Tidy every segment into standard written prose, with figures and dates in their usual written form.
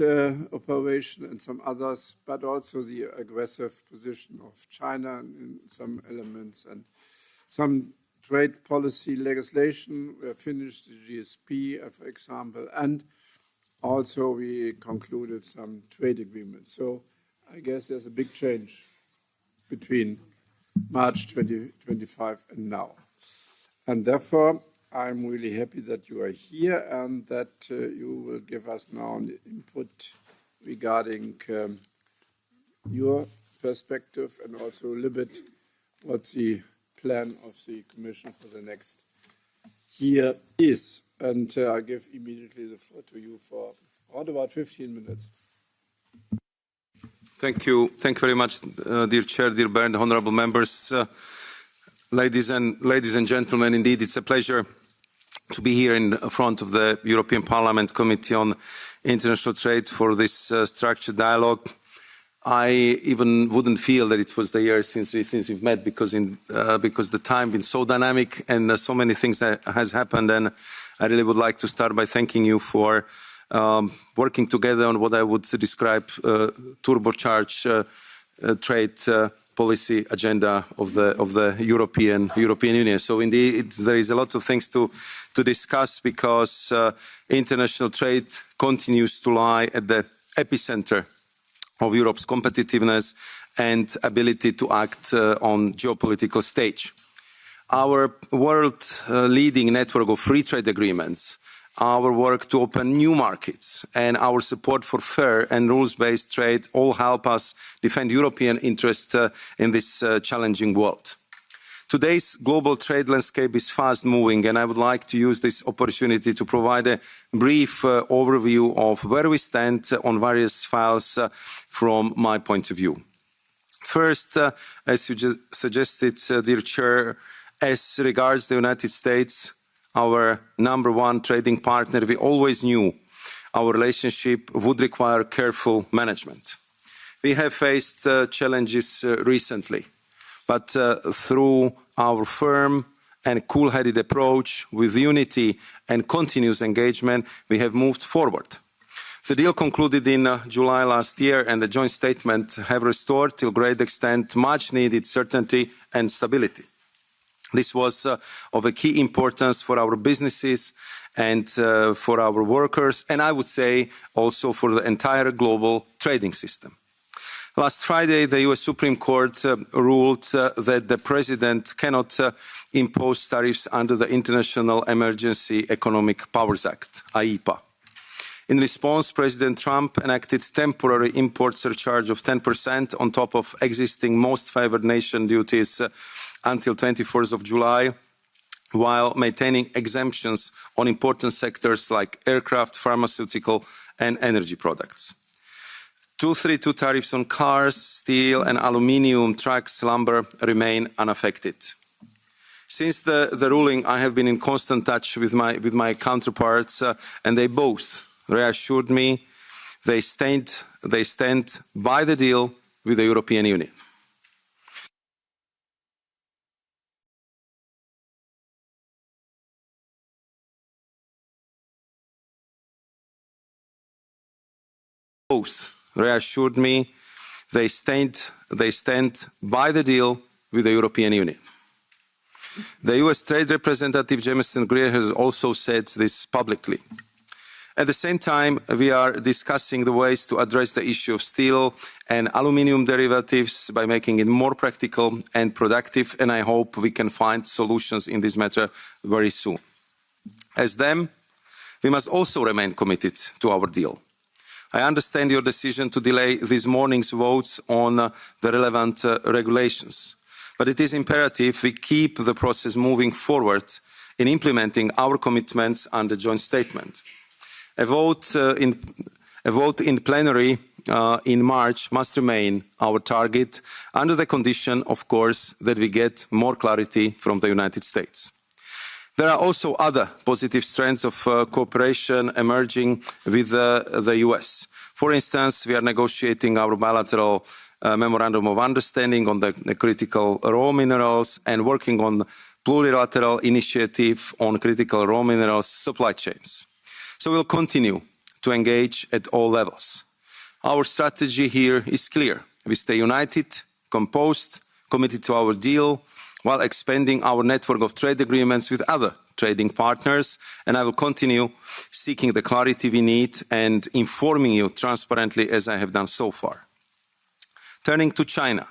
operation and some others, but also the aggressive position of China in some elements and some trade policy legislation. We finished the GSP, for example, and also we concluded some trade agreements. So I guess there's a big change between March 2025 and now. And therefore, I'm really happy that you are here and that you will give us now an input regarding your perspective and also a little bit what the plan of the Commission for the next year is. And I give immediately the floor to you for around about 15 minutes. Thank you. Thank you very much, dear Chair, dear Bernd, honourable members, ladies and gentlemen. Indeed, it's a pleasure to be here in front of the European Parliament Committee on International Trade for this structured dialogue. I even wouldn't feel that it was the year since we've met because the time been so dynamic and so many things that has happened. And I really would like to start by thanking you for working together on what I would describe turbocharged trade policy agenda of the European Union. So indeed, there is a lot of things to discuss because international trade continues to lie at the epicenter of Europe's competitiveness and ability to act on geopolitical stage. Our world-leading network of free trade agreements, our work to open new markets, and our support for fair and rules-based trade all help us defend European interests in this challenging world. Today's global trade landscape is fast-moving, and I would like to use this opportunity to provide a brief overview of where we stand on various files from my point of view. First, as you just suggested, dear Chair, as regards the United States, our #1 trading partner, we always knew our relationship would require careful management. We have faced challenges recently, but through our firm and cool-headed approach with unity and continuous engagement, we have moved forward. The deal concluded in July last year and the joint statement have restored to a great extent much-needed certainty and stability. This was of a key importance for our businesses and for our workers, and I would say also for the entire global trading system. Last Friday, the US Supreme Court ruled that the President cannot impose tariffs under the International Emergency Economic Powers Act, IEPA. In response, President Trump enacted temporary import surcharge of 10% on top of existing most favored nation duties until 24th of July, while maintaining exemptions on important sectors like aircraft, pharmaceutical, and energy products. 232 tariffs on cars, steel, and aluminium, trucks, lumber remain unaffected. Since the ruling, I have been in constant touch with my counterparts, and they both reassured me they stand by the deal with the European Union. Both reassured me they stand by the deal with the European Union. The US Trade Representative Jamieson Greer has also said this publicly. At the same time, we are discussing the ways to address the issue of steel and aluminium derivatives by making it more practical and productive, and I hope we can find solutions in this matter very soon. As them, we must also remain committed to our deal. I understand your decision to delay this morning's votes on the relevant regulations, but it is imperative we keep the process moving forward in implementing our commitments under joint statement. A vote in plenary in March must remain our target under the condition, of course, that we get more clarity from the United States. There are also other positive strands of cooperation emerging with the US. For instance, we are negotiating our bilateral memorandum of understanding on the critical raw minerals and working on plurilateral initiative on critical raw minerals supply chains. So we'll continue to engage at all levels. Our strategy here is clear. We stay united, composed, committed to our deal, while expanding our network of trade agreements with other trading partners, and I will continue seeking the clarity we need and informing you transparently as I have done so far. Turning to China,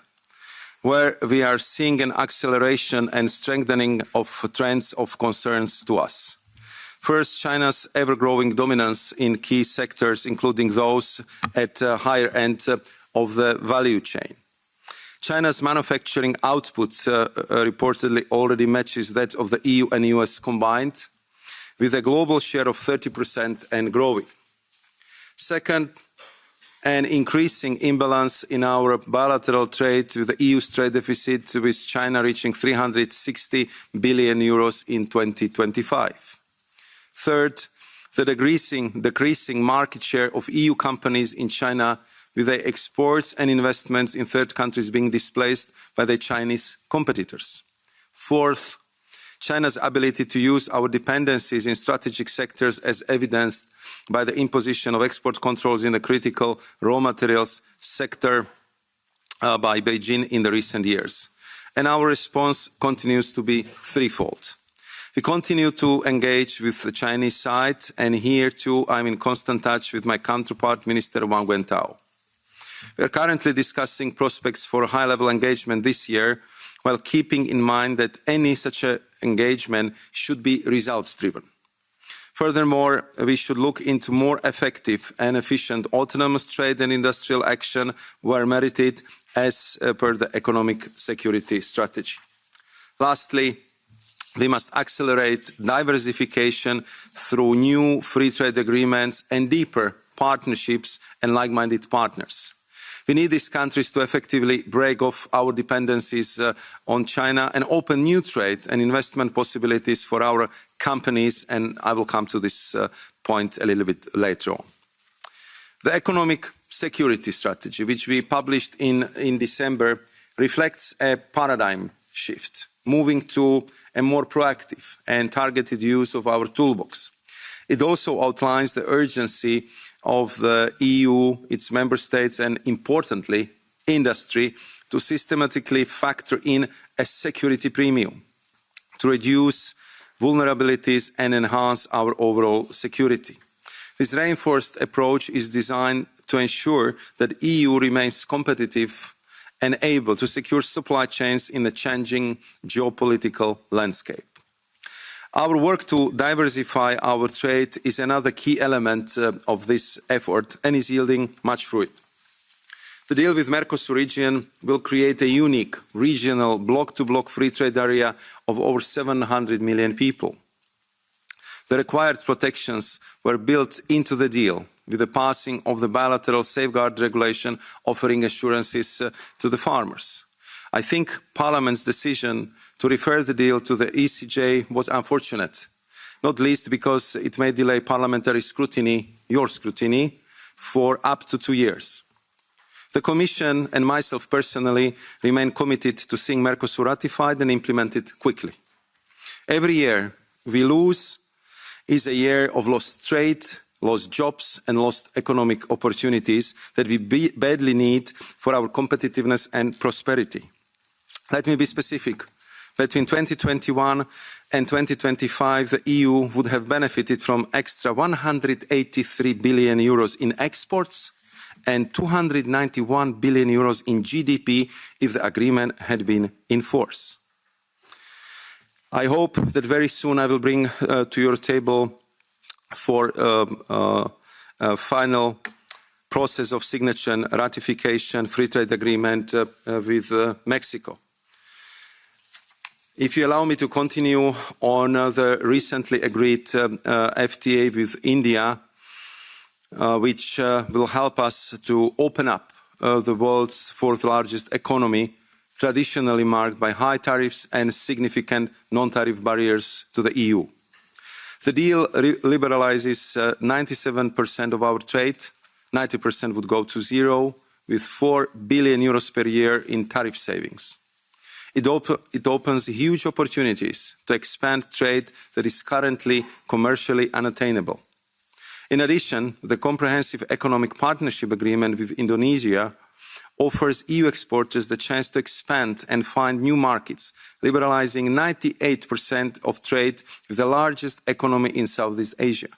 where we are seeing an acceleration and strengthening of trends of concerns to us. First, China's ever-growing dominance in key sectors, including those at the higher end of the value chain. China's manufacturing output reportedly already matches that of the EU and US combined, with a global share of 30% and growing. Second, an increasing imbalance in our bilateral trade, with the EU's trade deficit with China reaching 360 billion euros in 2025. Third, the decreasing market share of EU companies in China, with their exports and investments in third countries being displaced by their Chinese competitors. Fourth, China's ability to use our dependencies in strategic sectors as evidenced by the imposition of export controls in the critical raw materials sector by Beijing in the recent years. And our response continues to be threefold. We continue to engage with the Chinese side, and here too I'm in constant touch with my counterpart, Minister Wang Wentao. We are currently discussing prospects for high-level engagement this year, while keeping in mind that any such engagement should be results-driven. Furthermore, we should look into more effective and efficient autonomous trade and industrial action where merited as per the economic security strategy. Lastly, we must accelerate diversification through new free trade agreements and deeper partnerships and like-minded partners. We need these countries to effectively break off our dependencies on China and open new trade and investment possibilities for our companies, and I will come to this point a little bit later on. The economic security strategy, which we published in December, reflects a paradigm shift, moving to a more proactive and targeted use of our toolbox. It also outlines the urgency of the EU, its member states, and importantly, industry, to systematically factor in a security premium to reduce vulnerabilities and enhance our overall security. This reinforced approach is designed to ensure that the EU remains competitive and able to secure supply chains in the changing geopolitical landscape. Our work to diversify our trade is another key element of this effort and is yielding much fruit. The deal with Mercosur region will create a unique regional bloc-to-bloc free trade area of over 700 million people. The required protections were built into the deal with the passing of the bilateral safeguard regulation offering assurances to the farmers. I think Parliament's decision to refer the deal to the ECJ was unfortunate, not least because it may delay parliamentary scrutiny, your scrutiny, for up to 2 years. The Commission and myself personally remain committed to seeing Mercosur ratified and implemented quickly. Every year we lose is a year of lost trade, lost jobs and lost economic opportunities that we badly need for our competitiveness and prosperity. Let me be specific. Between 2021 and 2025, the EU would have benefited from extra 183 billion euros in exports and 291 billion euros in GDP if the agreement had been in force. I hope that very soon I will bring to your table for a final process of signature and ratification free trade agreement with Mexico. If you allow me to continue on the recently agreed FTA with India, which will help us to open up the world's fourth largest economy, traditionally marked by high tariffs and significant non-tariff barriers to the EU. The deal liberalizes 97% of our trade, 90% would go to zero, with 4 billion euros per year in tariff savings. It opens huge opportunities to expand trade that is currently commercially unattainable. In addition, the Comprehensive Economic Partnership Agreement with Indonesia offers EU exporters the chance to expand and find new markets, liberalizing 98% of trade with the largest economy in Southeast Asia.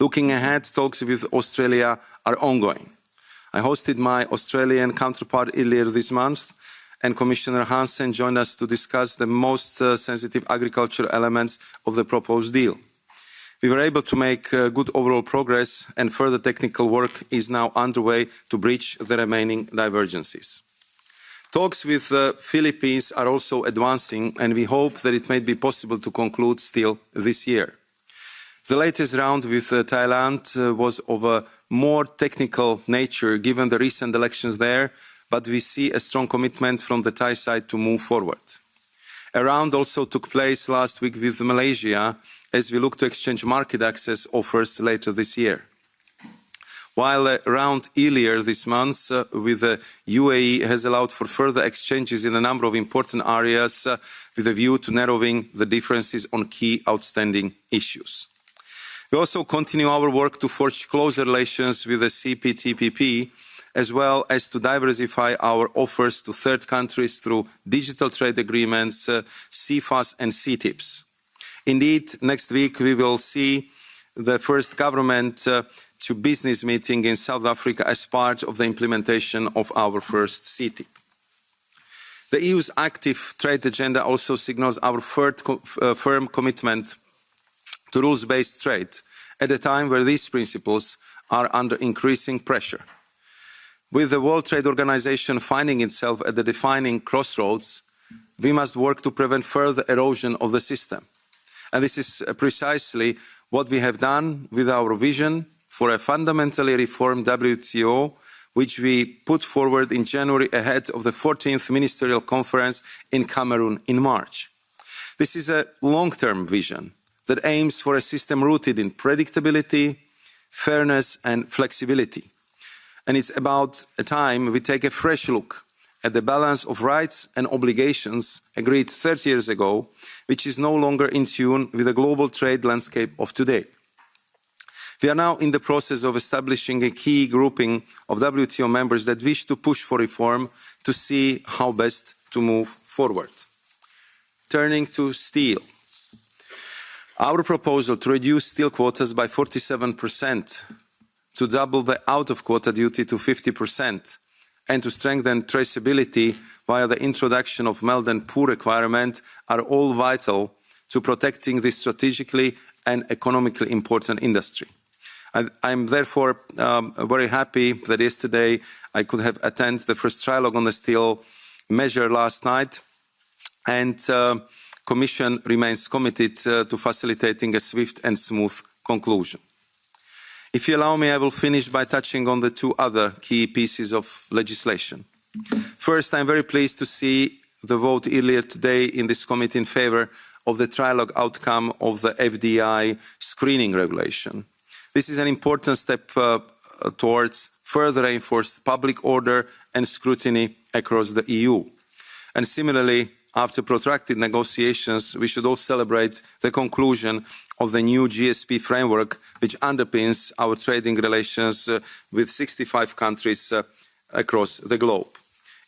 Looking ahead, talks with Australia are ongoing. I hosted my Australian counterpart earlier this month, and Commissioner Hansen joined us to discuss the most sensitive agricultural elements of the proposed deal. We were able to make good overall progress, and further technical work is now underway to bridge the remaining divergences. Talks with the Philippines are also advancing, and we hope that it may be possible to conclude still this year. The latest round with Thailand was of a more technical nature given the recent elections there, but we see a strong commitment from the Thai side to move forward. A round also took place last week with Malaysia as we look to exchange market access offers later this year. While a round earlier this month with the UAE has allowed for further exchanges in a number of important areas with a view to narrowing the differences on key outstanding issues. We also continue our work to forge closer relations with the CPTPP, as well as to diversify our offers to third countries through digital trade agreements, CFAs and CTIPs. Indeed, next week we will see the first government-to-business meeting in South Africa as part of the implementation of our first CTIP. The EU's active trade agenda also signals our firm commitment to rules-based trade at a time where these principles are under increasing pressure. With the World Trade Organization finding itself at the defining crossroads, we must work to prevent further erosion of the system. And this is precisely what we have done with our vision for a fundamentally reformed WTO, which we put forward in January ahead of the 14th Ministerial Conference in Cameroon in March. This is a long-term vision that aims for a system rooted in predictability, fairness and flexibility. And it's about a time we take a fresh look at the balance of rights and obligations agreed 30 years ago, which is no longer in tune with the global trade landscape of today. We are now in the process of establishing a key grouping of WTO members that wish to push for reform to see how best to move forward. Turning to steel. Our proposal to reduce steel quotas by 47%, to double the out-of-quota duty to 50%, and to strengthen traceability via the introduction of melt and pour requirement are all vital to protecting this strategically and economically important industry. I'm therefore very happy that yesterday I could have attended the first trilogue on the steel measure last night, and the Commission remains committed to facilitating a swift and smooth conclusion. If you allow me, I will finish by touching on the two other key pieces of legislation. First, I'm very pleased to see the vote earlier today in this committee in favour of the trilogue outcome of the FDI screening regulation. This is an important step towards further reinforced public order and scrutiny across the EU. And similarly, after protracted negotiations, we should all celebrate the conclusion of the new GSP framework, which underpins our trading relations with 65 countries across the globe.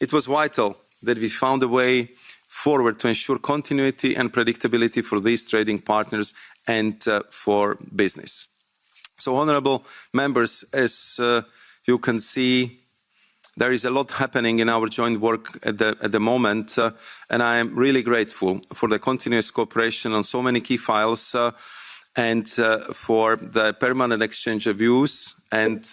It was vital that we found a way forward to ensure continuity and predictability for these trading partners and for business. So, honourable members, as you can see, there is a lot happening in our joint work at the moment, and I am really grateful for the continuous cooperation on so many key files and for the permanent exchange of views and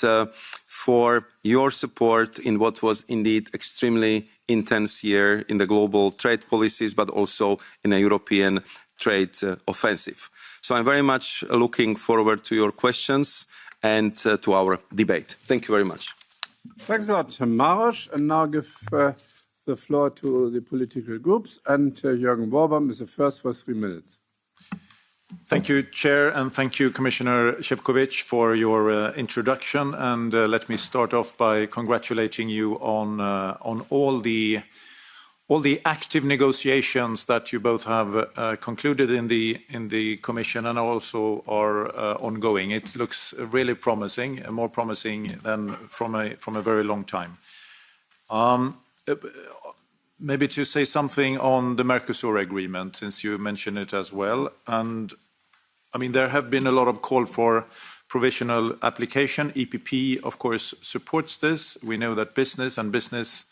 for your support in what was indeed extremely intense year in the global trade policies, but also in a European trade offensive. So I'm very much looking forward to your questions and to our debate. Thank you very much. Thanks a lot, Maros. And now give the floor to the political groups. And Jürgen Borbam is the first for 3 minutes. Thank you, Chair, and thank you, Commissioner Sefcovic, for your introduction. And let me start off by congratulating you on all the all the active negotiations that you both have concluded in the Commission and also are ongoing. It looks really promising, more promising than from a very long time. Maybe to say something on the Mercosur agreement, since you mentioned it as well. And I mean, there have been a lot of call for provisional application. EPP, of course, supports this. We know that business and business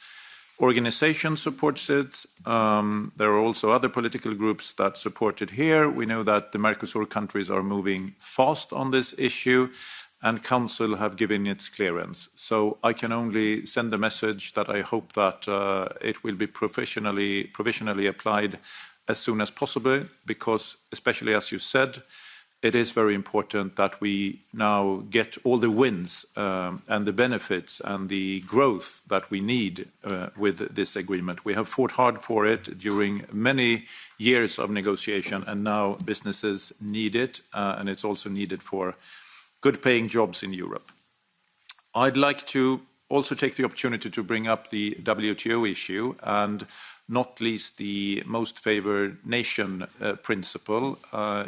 organization supports it. There are also other political groups that support it here. We know that the Mercosur countries are moving fast on this issue, and Council have given its clearance. So I can only send a message that I hope that it will be provisionally applied as soon as possible, because, especially as you said, it is very important that we now get all the wins and the benefits and the growth that we need with this agreement. We have fought hard for it during many years of negotiation, and now businesses need it, and it's also needed for good-paying jobs in Europe. I'd like to also take the opportunity to bring up the WTO issue, and not least the most favored nation principle.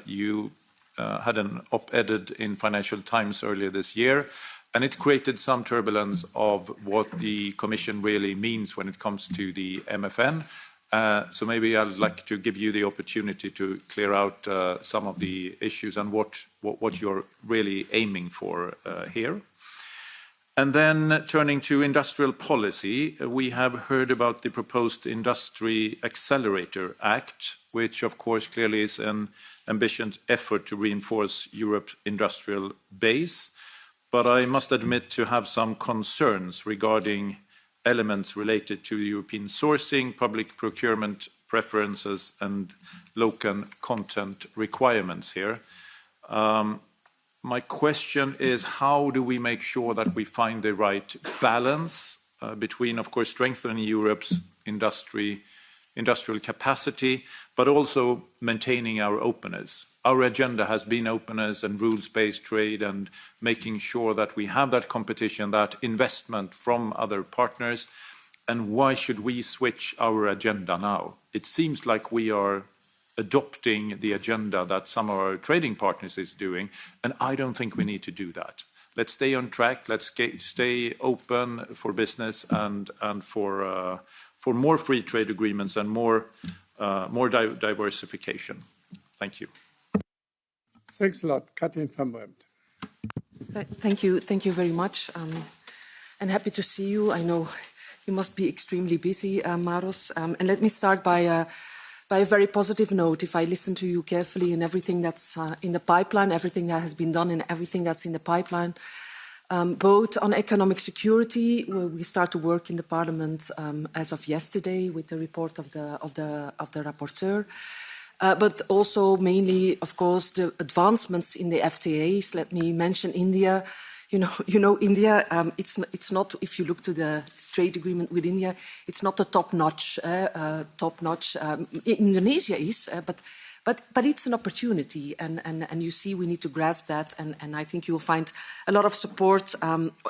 You had an op-ed in Financial Times earlier this year, and it created some turbulence of what the Commission really means when it comes to the MFN. So maybe I'd like to give you the opportunity to clear out some of the issues and what you're really aiming for here. And then turning to industrial policy, we have heard about the proposed Industry Accelerator Act, which of course clearly is an ambitious effort to reinforce Europe's industrial base. But I must admit to have some concerns regarding elements related to European sourcing, public procurement preferences, and local content requirements here. My question is, how do we make sure that we find the right balance between, of course, strengthening Europe's industrial capacity, but also maintaining our openness? Our agenda has been openness and rules-based trade and making sure that we have that competition, that investment from other partners. And why should we switch our agenda now? It seems like we are adopting the agenda that some of our trading partners is doing, and I don't think we need to do that. Let's stay on track. Let's stay open for business and for more free trade agreements and more diversification. Thank you. Thanks a lot. Katrin van Bremt. Thank you very much. And happy to see you. I know you must be extremely busy, Maros. And let me start by a very positive note. If I listen to you carefully in everything that's in the pipeline, everything that has been done and everything that's in the pipeline, both on economic security, where we start to work in the Parliament as of yesterday with the report of the rapporteur, but also mainly, of course, the advancements in the FTAs. Let me mention India. You know, India. It's not. If you look to the trade agreement with India, it's not the top-notch. Indonesia is, but it's an opportunity, and you see, we need to grasp that, and I think you will find a lot of support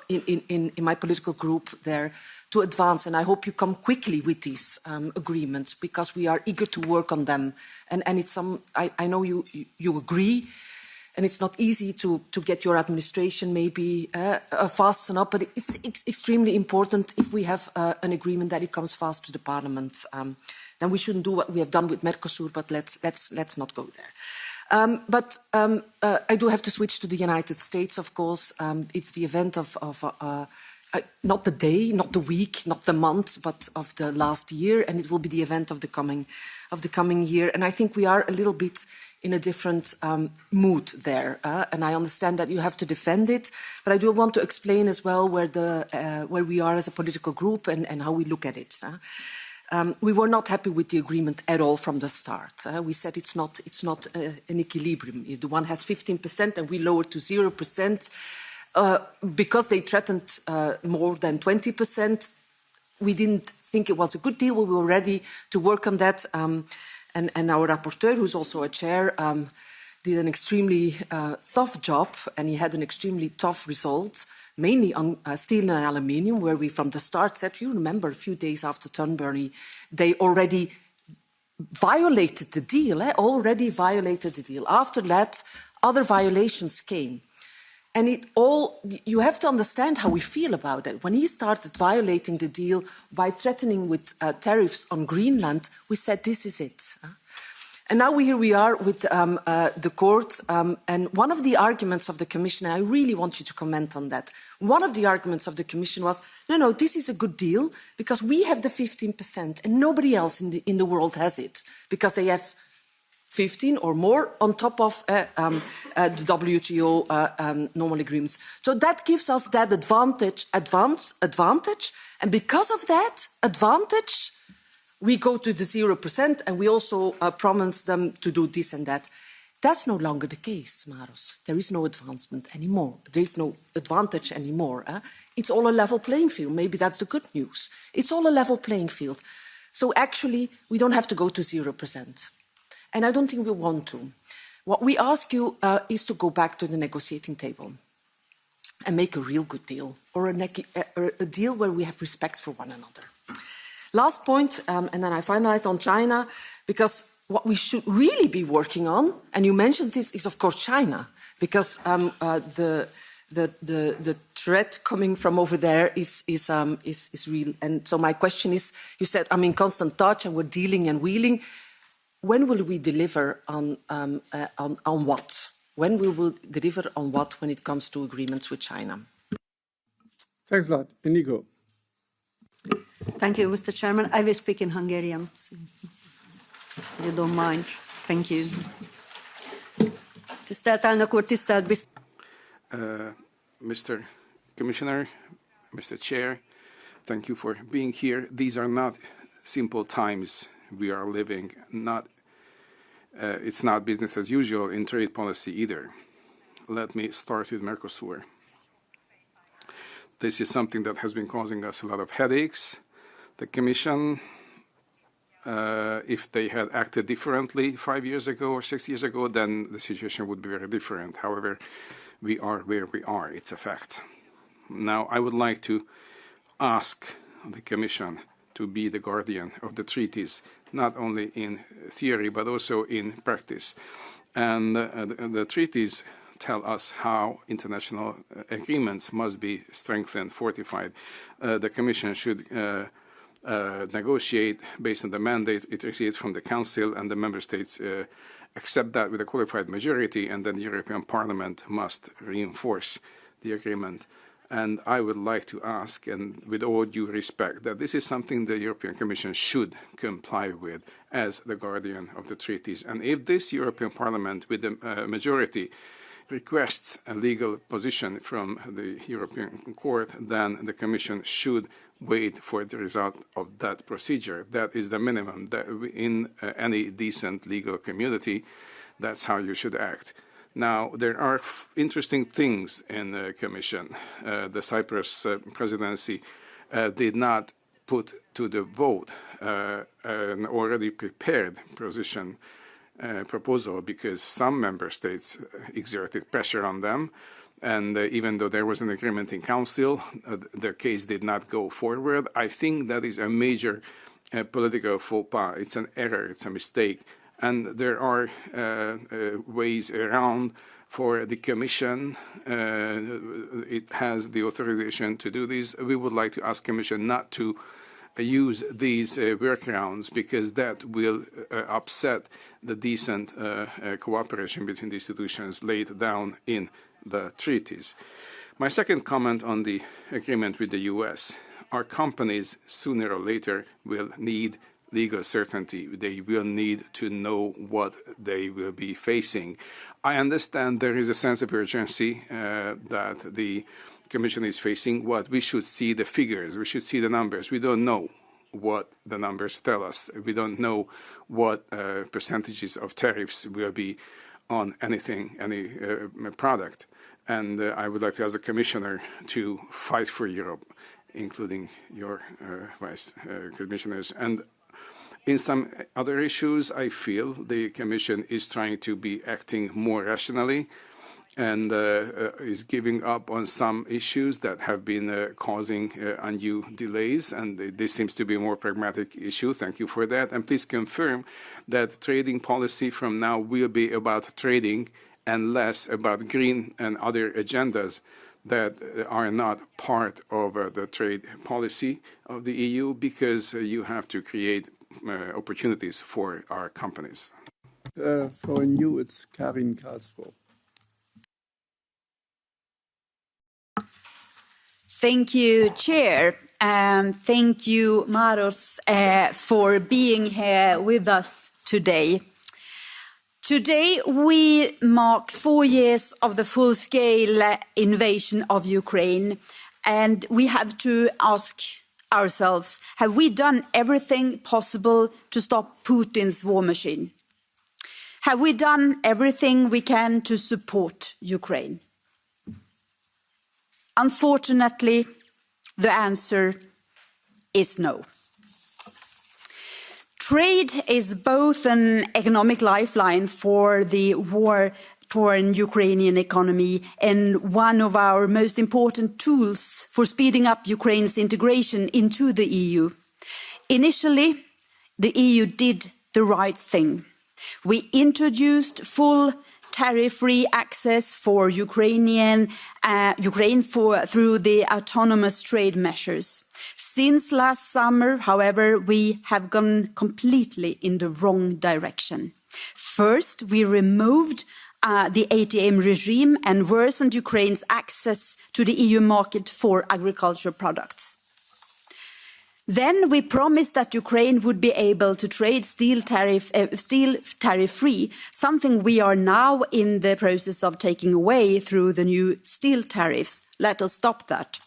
in my political group there to advance, and I hope you come quickly with these agreements, because we are eager to work on them, and it's I know you agree, and it's not easy to get your administration maybe fast enough, but it's extremely important if we have an agreement that it comes fast to the Parliament. Then we shouldn't do what we have done with Mercosur, but let's not go there. But I do have to switch to the United States, of course. It's the event of not the day, not the week, not the month, but of the last year, and it will be the event of the coming year. And I think we are a little bit in a different mood there, and I understand that you have to defend it, but I do want to explain as well where we are as a political group and how we look at it. We were not happy with the agreement at all from the start. We said it's not an equilibrium. The one has 15% and we lowered to 0%. Because they threatened more than 20%, we didn't think it was a good deal. We were ready to work on that. And our rapporteur, who's also a chair, did an extremely tough job, and he had an extremely tough result, mainly on steel and aluminium, where we from the start said, you remember, a few days after Turnberry, they already violated the deal, already violated the deal. After that, other violations came. And you have to understand how we feel about it. When he started violating the deal by threatening with tariffs on Greenland, we said, this is it. And now here we are with the court. And one of the arguments of the Commission, I really want you to comment on that. One of the arguments of the Commission was, no, this is a good deal because we have the 15% and nobody else in the world has it because they have 15 or more on top of the WTO normal agreements. So that gives us that advantage. And because of that advantage, we go to the 0% and we also promise them to do this and that. That's no longer the case, Maros. There is no advancement anymore. There is no advantage anymore. It's all a level playing field. Maybe that's the good news. It's all a level playing field. So actually, we don't have to go to 0%. And I don't think we want to. What we ask you is to go back to the negotiating table and make a real good deal, or a deal where we have respect for one another. Last point, and then I finalize on China, because what we should really be working on, and you mentioned this, is of course China, because the threat coming from over there is real. And so my question is, you said I'm in constant touch and we're dealing and wheeling. When will we deliver on what? When will we deliver on what when it comes to agreements with China? Thanks a lot. Inigo. Thank you, Mr. Chairman. I will speak in Hungarian, so if you don't mind. Thank you. Tisztelt elnök úr, tisztelt biztos. Mr. Commissioner, Mr. Chair, thank you for being here. These are not simple times we are living. It's not business as usual in trade policy either. Let me start with Mercosur. This is something that has been causing us a lot of headaches. The Commission, if they had acted differently 5 years ago or 6 years ago, then the situation would be very different. However, we are where we are. It's a fact. Now, I would like to ask the Commission to be the guardian of the treaties, not only in theory, but also in practice. And the treaties tell us how international agreements must be strengthened, fortified. The Commission should negotiate based on the mandate it receives from the Council, and the Member States accept that with a qualified majority, and then the European Parliament must reinforce the agreement. And I would like to ask, and with all due respect, that this is something the European Commission should comply with as the guardian of the treaties. And if this European Parliament, with a majority, requests a legal position from the European Court, then the Commission should wait for the result of that procedure. That is the minimum. That in any decent legal community, that's how you should act. Now, there are interesting things in the Commission. The Cyprus presidency did not put to the vote an already prepared proposal because some member states exerted pressure on them. And even though there was an agreement in Council, the case did not go forward. I think that is a major political faux pas. It's an error. It's a mistake. And there are ways around for the Commission. It has the authorization to do this. We would like to ask Commission not to use these workarounds because that will upset the decent cooperation between the institutions laid down in the treaties. My second comment on the agreement with the US. Our companies sooner or later will need legal certainty. They will need to know what they will be facing. I understand there is a sense of urgency that the Commission is facing. What we should see the figures, we should see the numbers. We don't know what the numbers tell us. We don't know what percentages of tariffs will be on anything, any product. And I would like to ask the Commissioner to fight for Europe, including your Vice Commissioners. And In some other issues, I feel the Commission is trying to be acting more rationally and is giving up on some issues that have been causing undue delays. And this seems to be a more pragmatic issue. Thank you for that. And please confirm that trading policy from now will be about trading and less about green and other agendas that are not part of the trade policy of the EU, because you have to create opportunities for our companies. For you, it's Karin Karlsruhe. Thank you, Chair, and thank you, Maros, for being here with us today. Today, we mark 4 years of the full-scale invasion of Ukraine, and we have to ask ourselves, have we done everything possible to stop Putin's war machine? Have we done everything we can to support Ukraine? Unfortunately, the answer is no. Trade is both an economic lifeline for the war-torn Ukrainian economy and one of our most important tools for speeding up Ukraine's integration into the EU. Initially, the EU did the right thing. We introduced full tariff-free access for Ukraine through the autonomous trade measures. Since last summer, however, we have gone completely in the wrong direction. First, we removed the ATM regime and worsened Ukraine's access to the EU market for agricultural products. Then we promised that Ukraine would be able to trade steel tariff-free, something we are now in the process of taking away through the new steel tariffs. Let us stop that.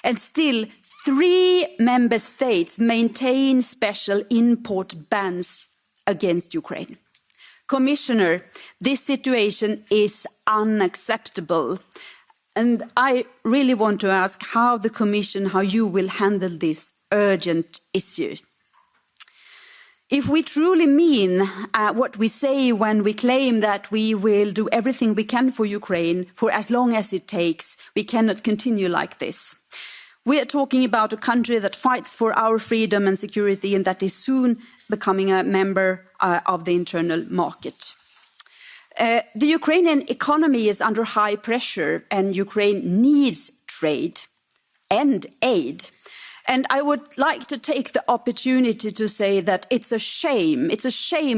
And still, 3 member states maintain special import bans against Ukraine. Commissioner, this situation is unacceptable. And I really want to ask how the Commission, how you will handle this urgent issue. If we truly mean what we say when we claim that we will do everything we can for Ukraine for as long as it takes, we cannot continue like this. We are talking about a country that fights for our freedom and security and that is soon becoming a member of the internal market. The Ukrainian economy is under high pressure and Ukraine needs trade and aid. And I would like to take the opportunity to say that it's a shame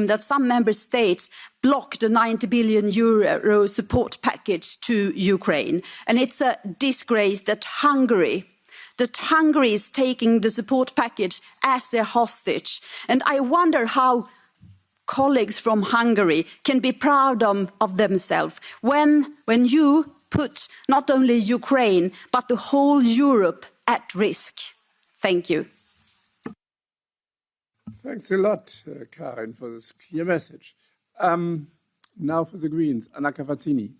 that some member states blocked a 90 billion euro support package to Ukraine. And it's a disgrace that Hungary is taking the support package as a hostage. And I wonder how colleagues from Hungary can be proud of themselves when you put not only Ukraine, but the whole Europe at risk. Thank you. Thanks a lot, Karin, for this clear message. Now for the Greens, Anna Cavazzini.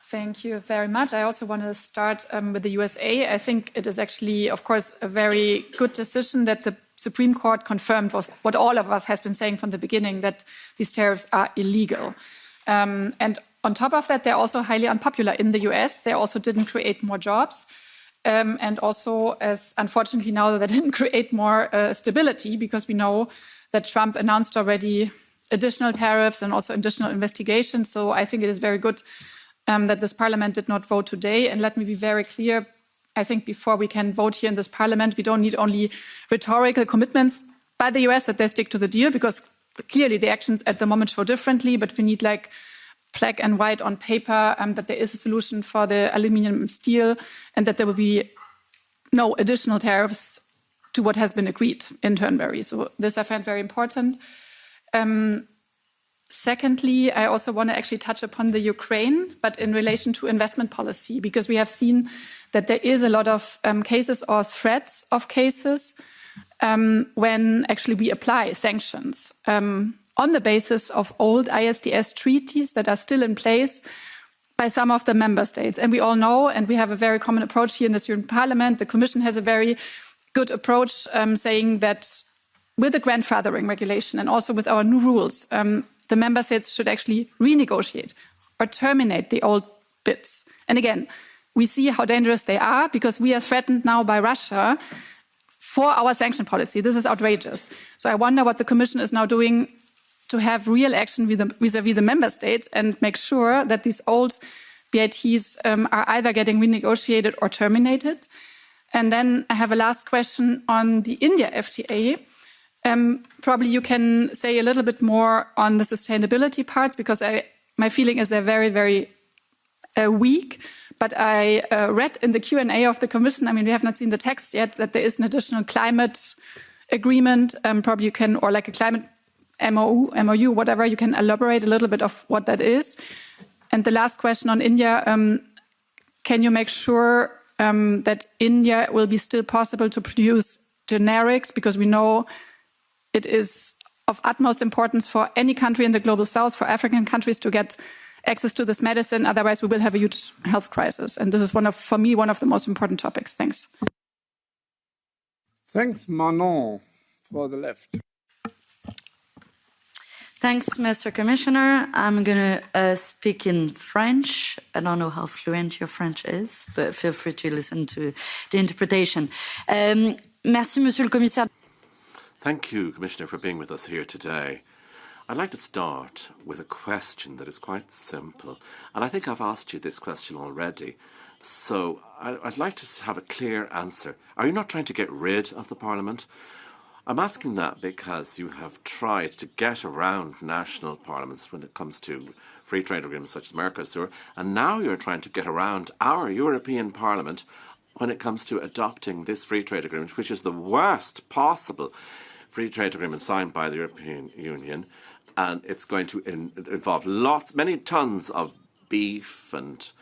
Thank you very much. I also want to start with the USA. I think it is actually, of course, a very good decision that the Supreme Court confirmed what all of us has been saying from the beginning, that these tariffs are illegal. And on top of that, they're also highly unpopular in the US. They also didn't create more jobs. And also, as unfortunately now, they didn't create more stability, because we know that Trump announced already additional tariffs and also additional investigations. So I think it is very good that this parliament did not vote today. And let me be very clear, I think before we can vote here in this parliament, we don't need only rhetorical commitments by the US that they stick to the deal, because clearly the actions at the moment show differently, but we need like black and white on paper that there is a solution for the aluminium and steel, and that there will be no additional tariffs to what has been agreed in Turnberry. So this I find very important. Secondly, I also want to actually touch upon the Ukraine, but in relation to investment policy, because we have seen that there is a lot of cases or threats of cases when actually we apply sanctions on the basis of old ISDS treaties that are still in place by some of the member states. And we all know, and we have a very common approach here in this European Parliament, the Commission has a very good approach, saying that with the grandfathering regulation and also with our new rules, the member states should actually renegotiate or terminate the old bits. And again, we see how dangerous they are because we are threatened now by Russia for our sanction policy. This is outrageous. So I wonder what the Commission is now doing to have real action vis-à-vis the member states and make sure that these old BITs are either getting renegotiated or terminated. And then I have a last question on the India FTA. Probably you can say a little bit more on the sustainability parts because my feeling is they're very, very weak. But I read in the Q&A of the Commission, I mean, we have not seen the text yet, that there is an additional climate agreement. Probably you can, or like a climate MOU, whatever, you can elaborate a little bit of what that is. And the last question on India, can you make sure that India will be still possible to produce generics? Because we know it is of utmost importance for any country in the global south, for African countries to get access to this medicine. Otherwise, we will have a huge health crisis. And this is for me, one of the most important topics. Thanks. Thanks, Manon, for the left. Thanks, Mr. Commissioner. I'm going to speak in French. I don't know how fluent your French is, but feel free to listen to the interpretation. Merci, Monsieur le Commissaire. Thank you, Commissioner, for being with us here today. I'd like to start with a question that is quite simple. And I think I've asked you this question already. So I'd like to have a clear answer. Are you not trying to get rid of the Parliament? I'm asking that because you have tried to get around national parliaments when it comes to free trade agreements such as Mercosur, and now you're trying to get around our European Parliament when it comes to adopting this free trade agreement, which is the worst possible free trade agreement signed by the European Union. And it's going to involve many tons of beef and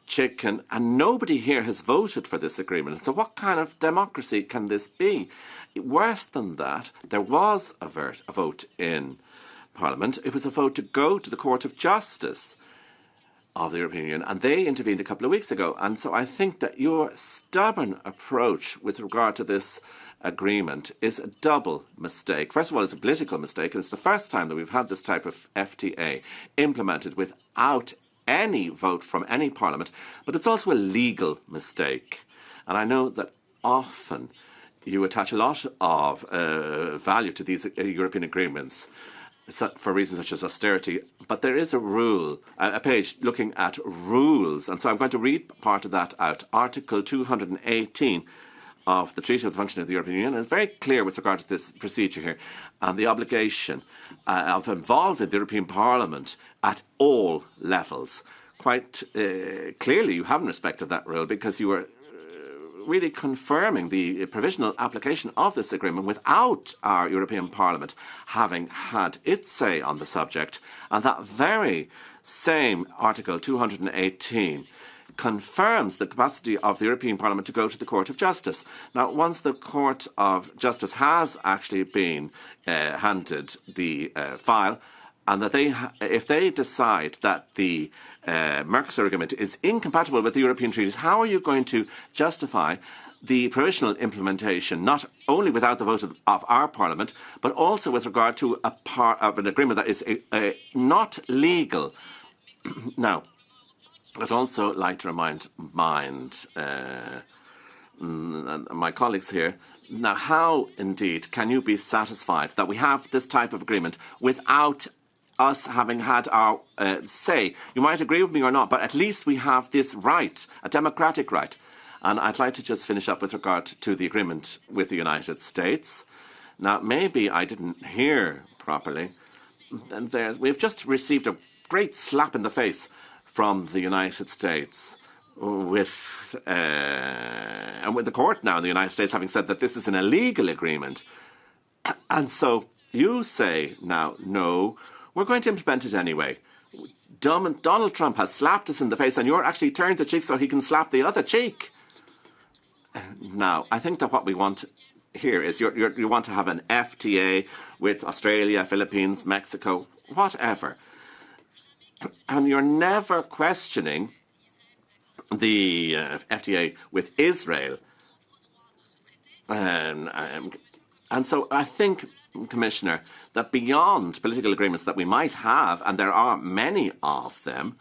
chicken, and nobody here has voted for this agreement. So what kind of democracy can this be? Worse than that, there was a vote in Parliament. It was a vote to go to the Court of Justice of the European Union, and they intervened a couple of weeks ago. And so I think that your stubborn approach with regard to this agreement is a double mistake. First of all, it's a political mistake, and it's the first time that we've had this type of FTA implemented without any vote from any parliament, but it's also a legal mistake. And I know that often you attach a lot of value to these European agreements for reasons such as austerity, but there is a rule, a page looking at rules, and so I'm going to read part of that out. Article 218 of the Treaty of the Functioning of the European Union is very clear with regard to this procedure here and the obligation of involving the European Parliament at all levels. Quite clearly you haven't respected that rule because you were really confirming the provisional application of this agreement without our European Parliament having had its say on the subject. And that very same Article 218 confirms the capacity of the European Parliament to go to the Court of Justice. Now, once the Court of Justice has actually been handed the file, and that if they decide that the Mercosur agreement is incompatible with the European treaties, how are you going to justify the provisional implementation, not only without the vote of our Parliament, but also with regard to a part of an agreement that is not legal? Now, I'd also like to remind my colleagues here, now how indeed can you be satisfied that we have this type of agreement without us having had our say? You might agree with me or not, but at least we have this right, a democratic right. And I'd like to just finish up with regard to the agreement with the United States. Now, maybe I didn't hear properly. And we've just received a great slap in the face from the United States with the court now in the United States having said that this is an illegal agreement. And so you say now, no, we're going to implement it anyway. Donald Trump has slapped us in the face and you're actually turned the cheek so he can slap the other cheek. Now, I think that what we want here is you want to have an FTA with Australia, Philippines, Mexico, whatever. And you're never questioning the FTA with Israel. And so I think, Commissioner, that beyond political agreements that we might have, and there are many of them,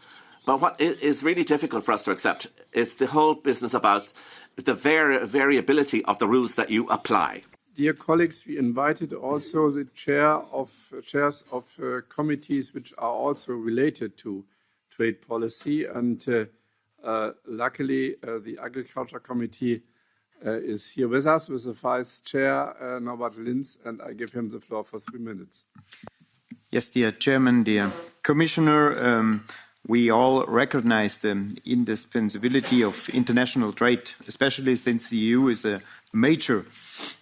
but what is really difficult for us to accept is the whole business about the variability of the rules that you apply. Dear colleagues, we invited also the chairs of committees which are also related to trade policy, and luckily the Agriculture Committee is here with us with the Vice Chair, Norbert Linz, and I give him the floor for 3 minutes. Yes, dear Chairman, dear Commissioner, we all recognize the indispensability of international trade, especially since the EU is a major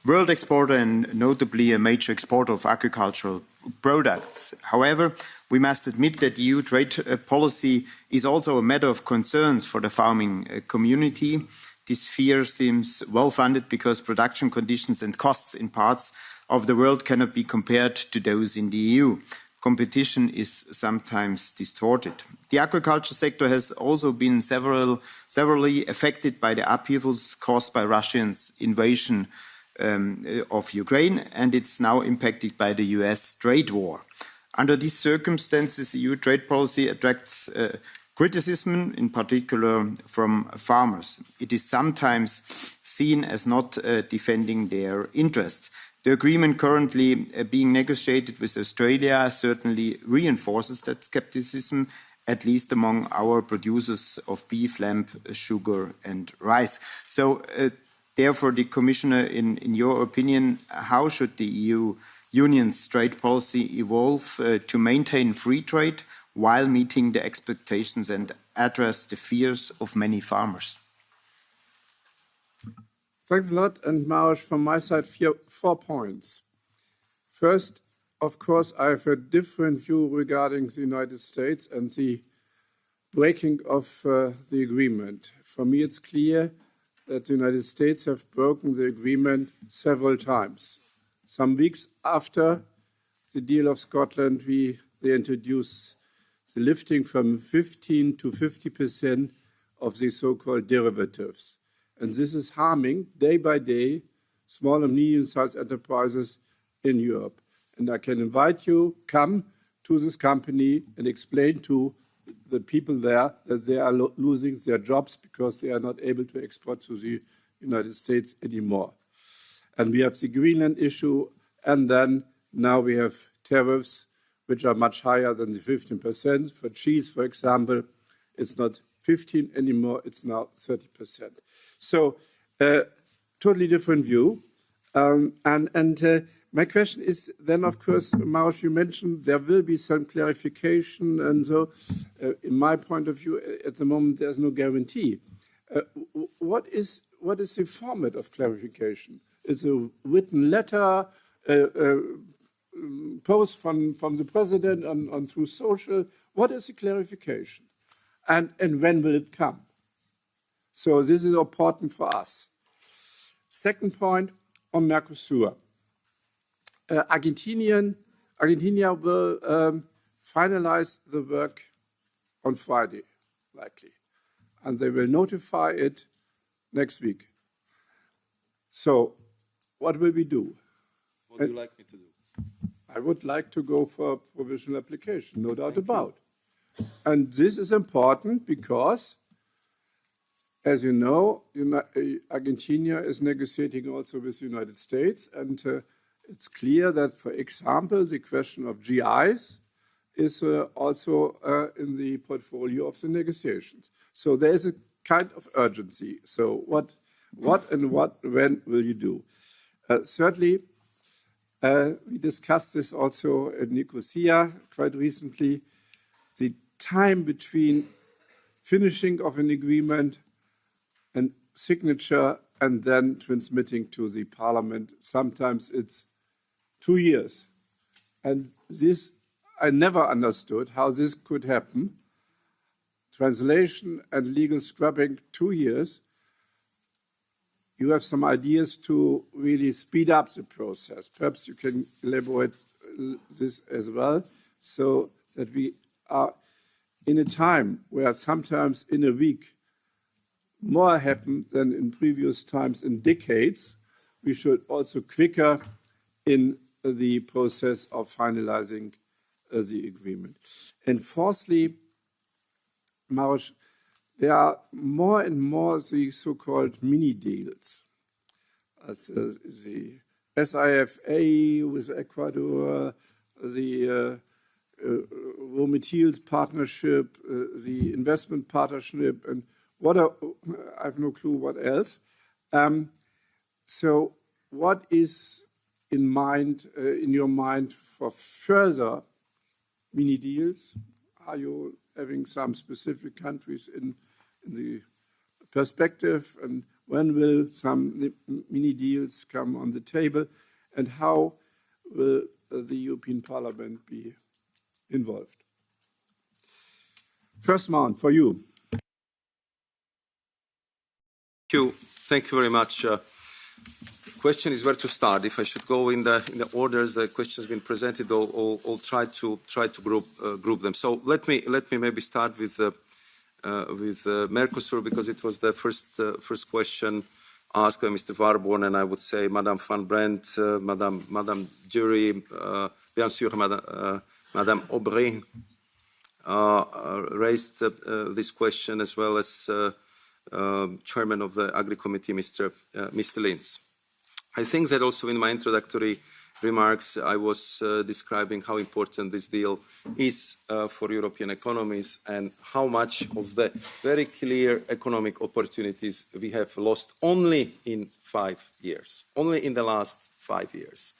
world exporter and notably a major exporter of agricultural products. However, we must admit that EU trade policy is also a matter of concerns for the farming community. This fear seems well funded because production conditions and costs in parts of the world cannot be compared to those in the EU. Competition is sometimes distorted. The agriculture sector has also been severely affected by the upheavals caused by Russia's invasion of Ukraine, and it's now impacted by the US trade war. Under these circumstances, EU trade policy attracts criticism, in particular from farmers. It is sometimes seen as not defending their interests. The agreement currently being negotiated with Australia certainly reinforces that skepticism, at least among our producers of beef, lamb, sugar and rice. So, therefore, the Commissioner, in your opinion, how should the EU Union's trade policy evolve to maintain free trade while meeting the expectations and address the fears of many farmers? Thanks a lot, and Maros, from my side, 4 points. First, of course, I have a different view regarding the United States and the breaking of the agreement. For me, it's clear that the United States have broken the agreement several times. Some weeks after the deal of Scotland, they introduced the lifting from 15 to 50% of the so-called derivatives. And this is harming, day by day, small and medium-sized enterprises in Europe. And I can invite you, come to this company and explain to the people there that they are losing their jobs because they are not able to export to the United States anymore. And we have the Greenland issue, and then now we have tariffs, which are much higher than the 15%. For cheese, for example, it's not 15 anymore, it's now 30%. So, totally different view. My question is then, of course, Maros, you mentioned there will be some clarification, and so, in my point of view, at the moment, there's no guarantee. What is the format of clarification? Is it a written letter, post from the president on through social? What is the clarification? And when will it come? So this is important for us. Second point on Mercosur. Argentina will finalize the work on Friday, likely. And they will notify it next week. So what will we do? What would you like me to do? I would like to go for a provisional application, no doubt about. And this is important because, as you know, Argentina is negotiating also with the United States, and it's clear that, for example, the question of GIs is also in the portfolio of the negotiations. So there is a kind of urgency. So when will you do? Thirdly, we discussed this also in Nicosia quite recently. The time between finishing of an agreement and signature and then transmitting to the parliament, sometimes it's 2 years. And this, I never understood how this could happen. Translation and legal scrubbing, 2 years. You have some ideas to really speed up the process. Perhaps you can elaborate this as well, so that we are in a time where sometimes in a week more happens than in previous times in decades, we should also quicker in the process of finalizing the agreement. And fourthly, Maros, there are more and more the so-called mini deals. As, the SIFA with Ecuador, the raw materials partnership, the investment partnership, and I have no clue what else. So what is in your mind for further mini deals? Are you having some specific countries in the perspective, and when will some mini deals come on the table, and how will the European Parliament be involved? First Mount, for you. Thank you very much. Question is where to start. If I should go in the orders the questions been presented, I'll try to group them. So let me maybe start with Mercosur, because it was the first question asked by Mr. Warborn, and I would say Madame Van Brandt, Madame Dury, bien sûr, Madame Aubry raised this question, as well as Chairman of the Agri Committee, Mr. Linz. I think that also in my introductory remarks, I was describing how important this deal is for European economies, and how much of the very clear economic opportunities we have lost only in 5 years, only in the last 5 years.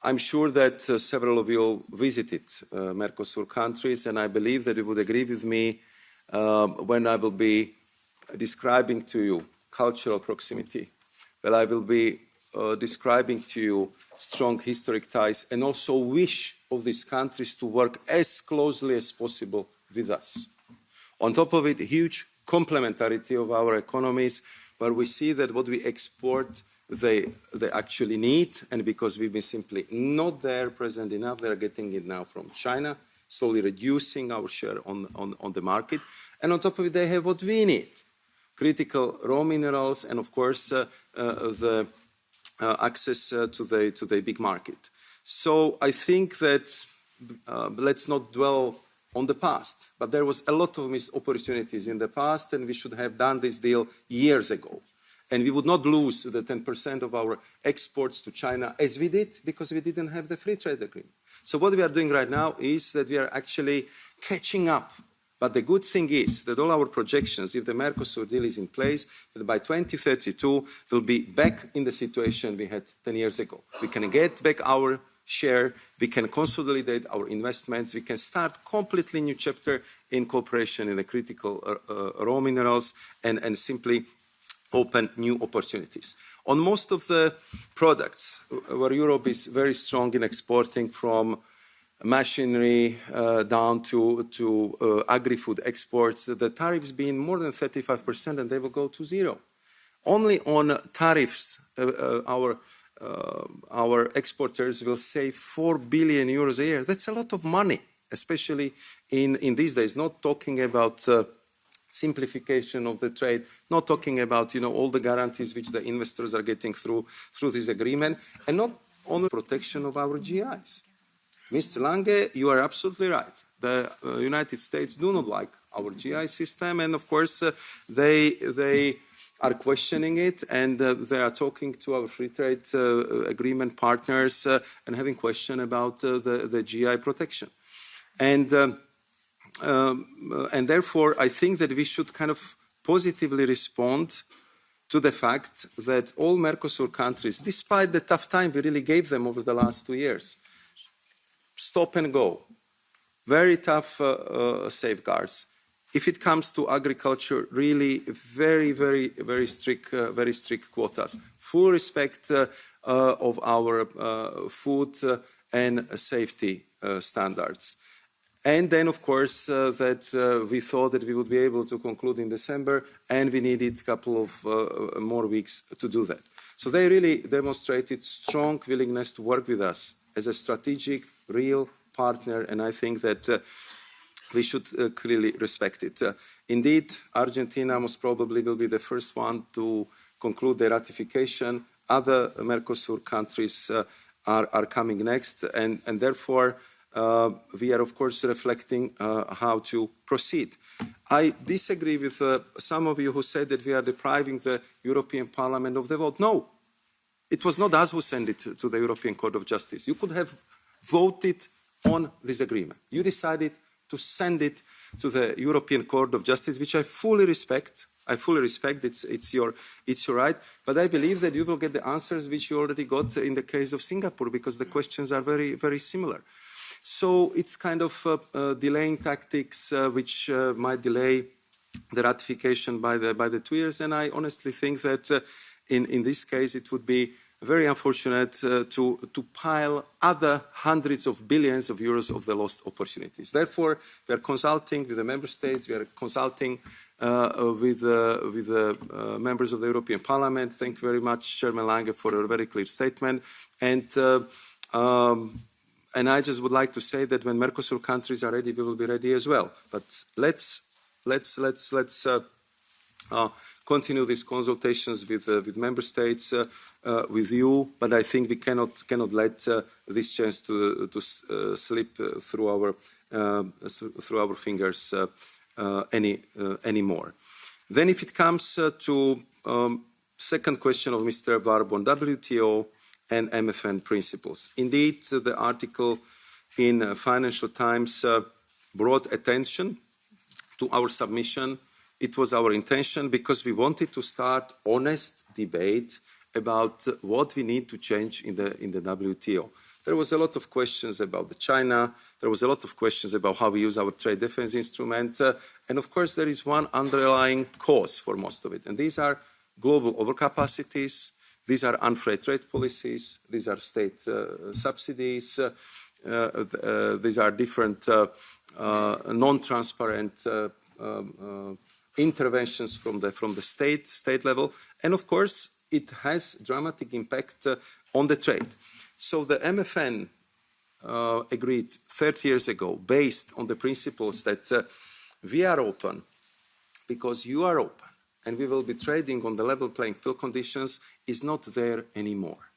I'm sure that several of you visited Mercosur countries, and I believe that you would agree with me when I will be describing to you cultural proximity. Well, I will be describing to you strong historic ties, and also wish of these countries to work as closely as possible with us. On top of it, huge complementarity of our economies, where we see that what we export they actually need, and because we've been simply not there present enough, they're getting it now from China, slowly reducing our share on the market. And on top of it, they have what we need: critical raw minerals, and of course the access to the big market. So I think that let's not dwell on the past, but there was a lot of missed opportunities in the past, and we should have done this deal years ago. And we would not lose the 10% of our exports to China as we did, because we didn't have the free trade agreement. So what we are doing right now is that we are actually catching up. But the good thing is that all our projections, if the Mercosur deal is in place, that by 2032 we'll be back in the situation we had 10 years ago. We can get back our share, we can consolidate our investments, we can start completely new chapter in cooperation in the critical raw minerals, and simply open new opportunities. On most of the products where Europe is very strong in exporting, from machinery down to agri-food exports, the tariffs being more than 35%, and they will go to zero. Only on tariffs, our exporters will save 4 billion euros a year. That's a lot of money, especially in these days. Not talking about simplification of the trade, not talking about all the guarantees which the investors are getting through this agreement, and not only protection of our GIs. Mr. Lange, you are absolutely right. The United States do not like our GI system, and of course they are questioning it, and they are talking to our free trade agreement partners and having question about the GI protection. And therefore, I think that we should kind of positively respond to the fact that all Mercosur countries, despite the tough time we really gave them over the last 2 years, stop and go, very tough safeguards. If it comes to agriculture, really very strict quotas, full respect of our food and safety standards. And then, of course, that we thought that we would be able to conclude in December, and we needed a couple of more weeks to do that. So they really demonstrated strong willingness to work with us as a strategic, real partner, and I think that we should clearly respect it. Indeed, Argentina most probably will be the first one to conclude the ratification. other Mercosur countries are coming next, and therefore we are of course reflecting how to proceed. I disagree with some of you who said that we are depriving the European Parliament of the vote. No, it was not us who sent it to the European Court of Justice. You could have voted on this agreement. You decided to send it to the European Court of Justice, which I fully respect. I fully respect it's your right, but I believe that you will get the answers which you already got in the case of Singapore, because the questions are very, very similar. So it's kind of delaying tactics which might delay the ratification by the 2 years. And I honestly think that in this case it would be very unfortunate to pile other hundreds of billions of euros of the lost opportunities. Therefore, we are consulting with the member states. We are consulting with the members of the European Parliament. Thank you very much, Chairman Lange, for a very clear statement. And I just would like to say that when Mercosur countries are ready, we will be ready as well. But let's continue these consultations with member states, with you. But I think we cannot let this chance to slip through our fingers anymore. Then, if it comes to second question of Mr. Barb on WTO and MFN principles. Indeed, the article in Financial Times brought attention to our submission. It was our intention because we wanted to start honest debate about what we need to change in the WTO. There was a lot of questions about China. There was a lot of questions about how we use our trade defense instrument. And of course, there is one underlying cause for most of it. And these are global overcapacities. These are unfair trade policies. These are state subsidies. These are different non-transparent interventions from the state level. And of course, it has dramatic impact on the trade. So the MFN agreed 30 years ago, based on the principles that we are open because you are open, and we will be trading on the level playing field conditions, is not there anymore.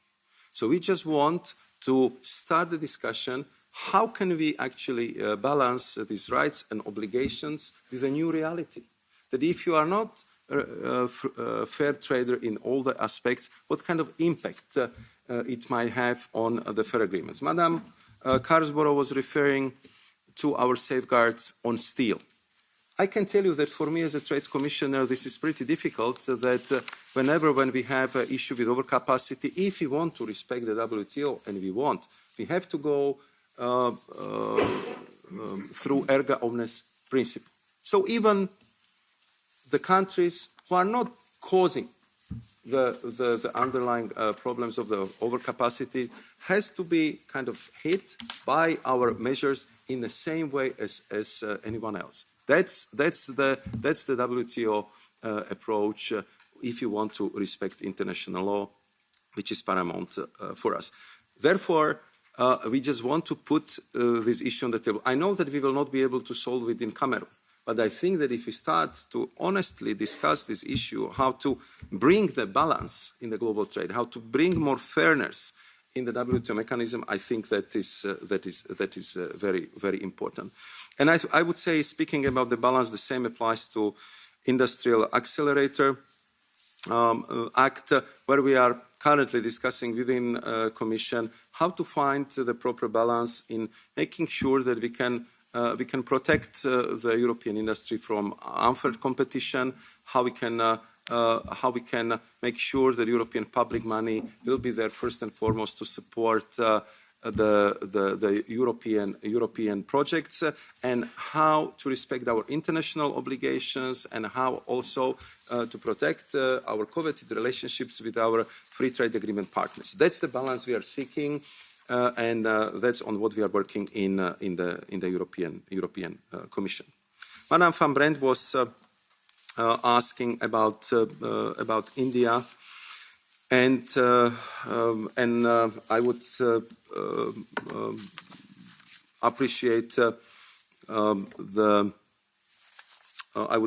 So we just want to start the discussion, how can we actually balance these rights and obligations with a new reality? That if you are not a fair trader in all the aspects, what kind of impact it might have on the fair agreements? Madam Carsborough was referring to our safeguards on steel. I can tell you that for me as a trade commissioner, this is pretty difficult, that when we have an issue with overcapacity, if we want to respect the WTO, and we have to go through erga omnes principle. So even the countries who are not causing the underlying problems of the overcapacity has to be kind of hit by our measures in the same way as anyone else. That's the WTO approach if you want to respect international law, which is paramount for us. Therefore, we just want to put this issue on the table. I know that we will not be able to solve it in Cameroon, but I think that if we start to honestly discuss this issue, how to bring the balance in the global trade, how to bring more fairness in the WTO mechanism, I think that is very, very important. And I would say, speaking about the balance, the same applies to Industrial Accelerator Act, where we are currently discussing within Commission how to find the proper balance in making sure that we can protect the European industry from unfair competition, how we can make sure that European public money will be there first and foremost to support the European projects, and how to respect our international obligations, and how also to protect our coveted relationships with our free trade agreement partners. That's the balance we are seeking, and that's on what we are working in the European Commission. Madame van Brandt was asking about India. And I would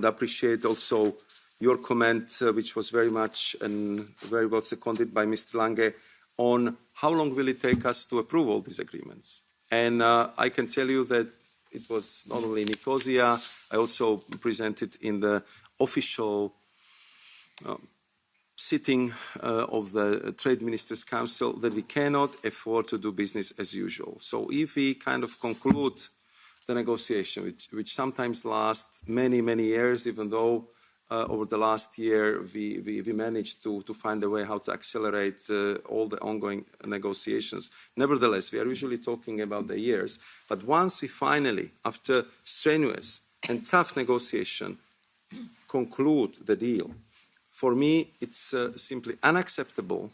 appreciate also your comment, which was very much and very well seconded by Mr. Lange, on how long will it take us to approve all these agreements. And I can tell you that it was not only in Nicosia, I also presented in the official sitting of the Trade Ministers' Council that we cannot afford to do business as usual. So if we kind of conclude the negotiation, which sometimes lasts many, many years, even though over the last year we managed to find a way how to accelerate all the ongoing negotiations. Nevertheless, we are usually talking about the years. But once we finally, after strenuous and tough negotiation, conclude the deal, for me, it's simply unacceptable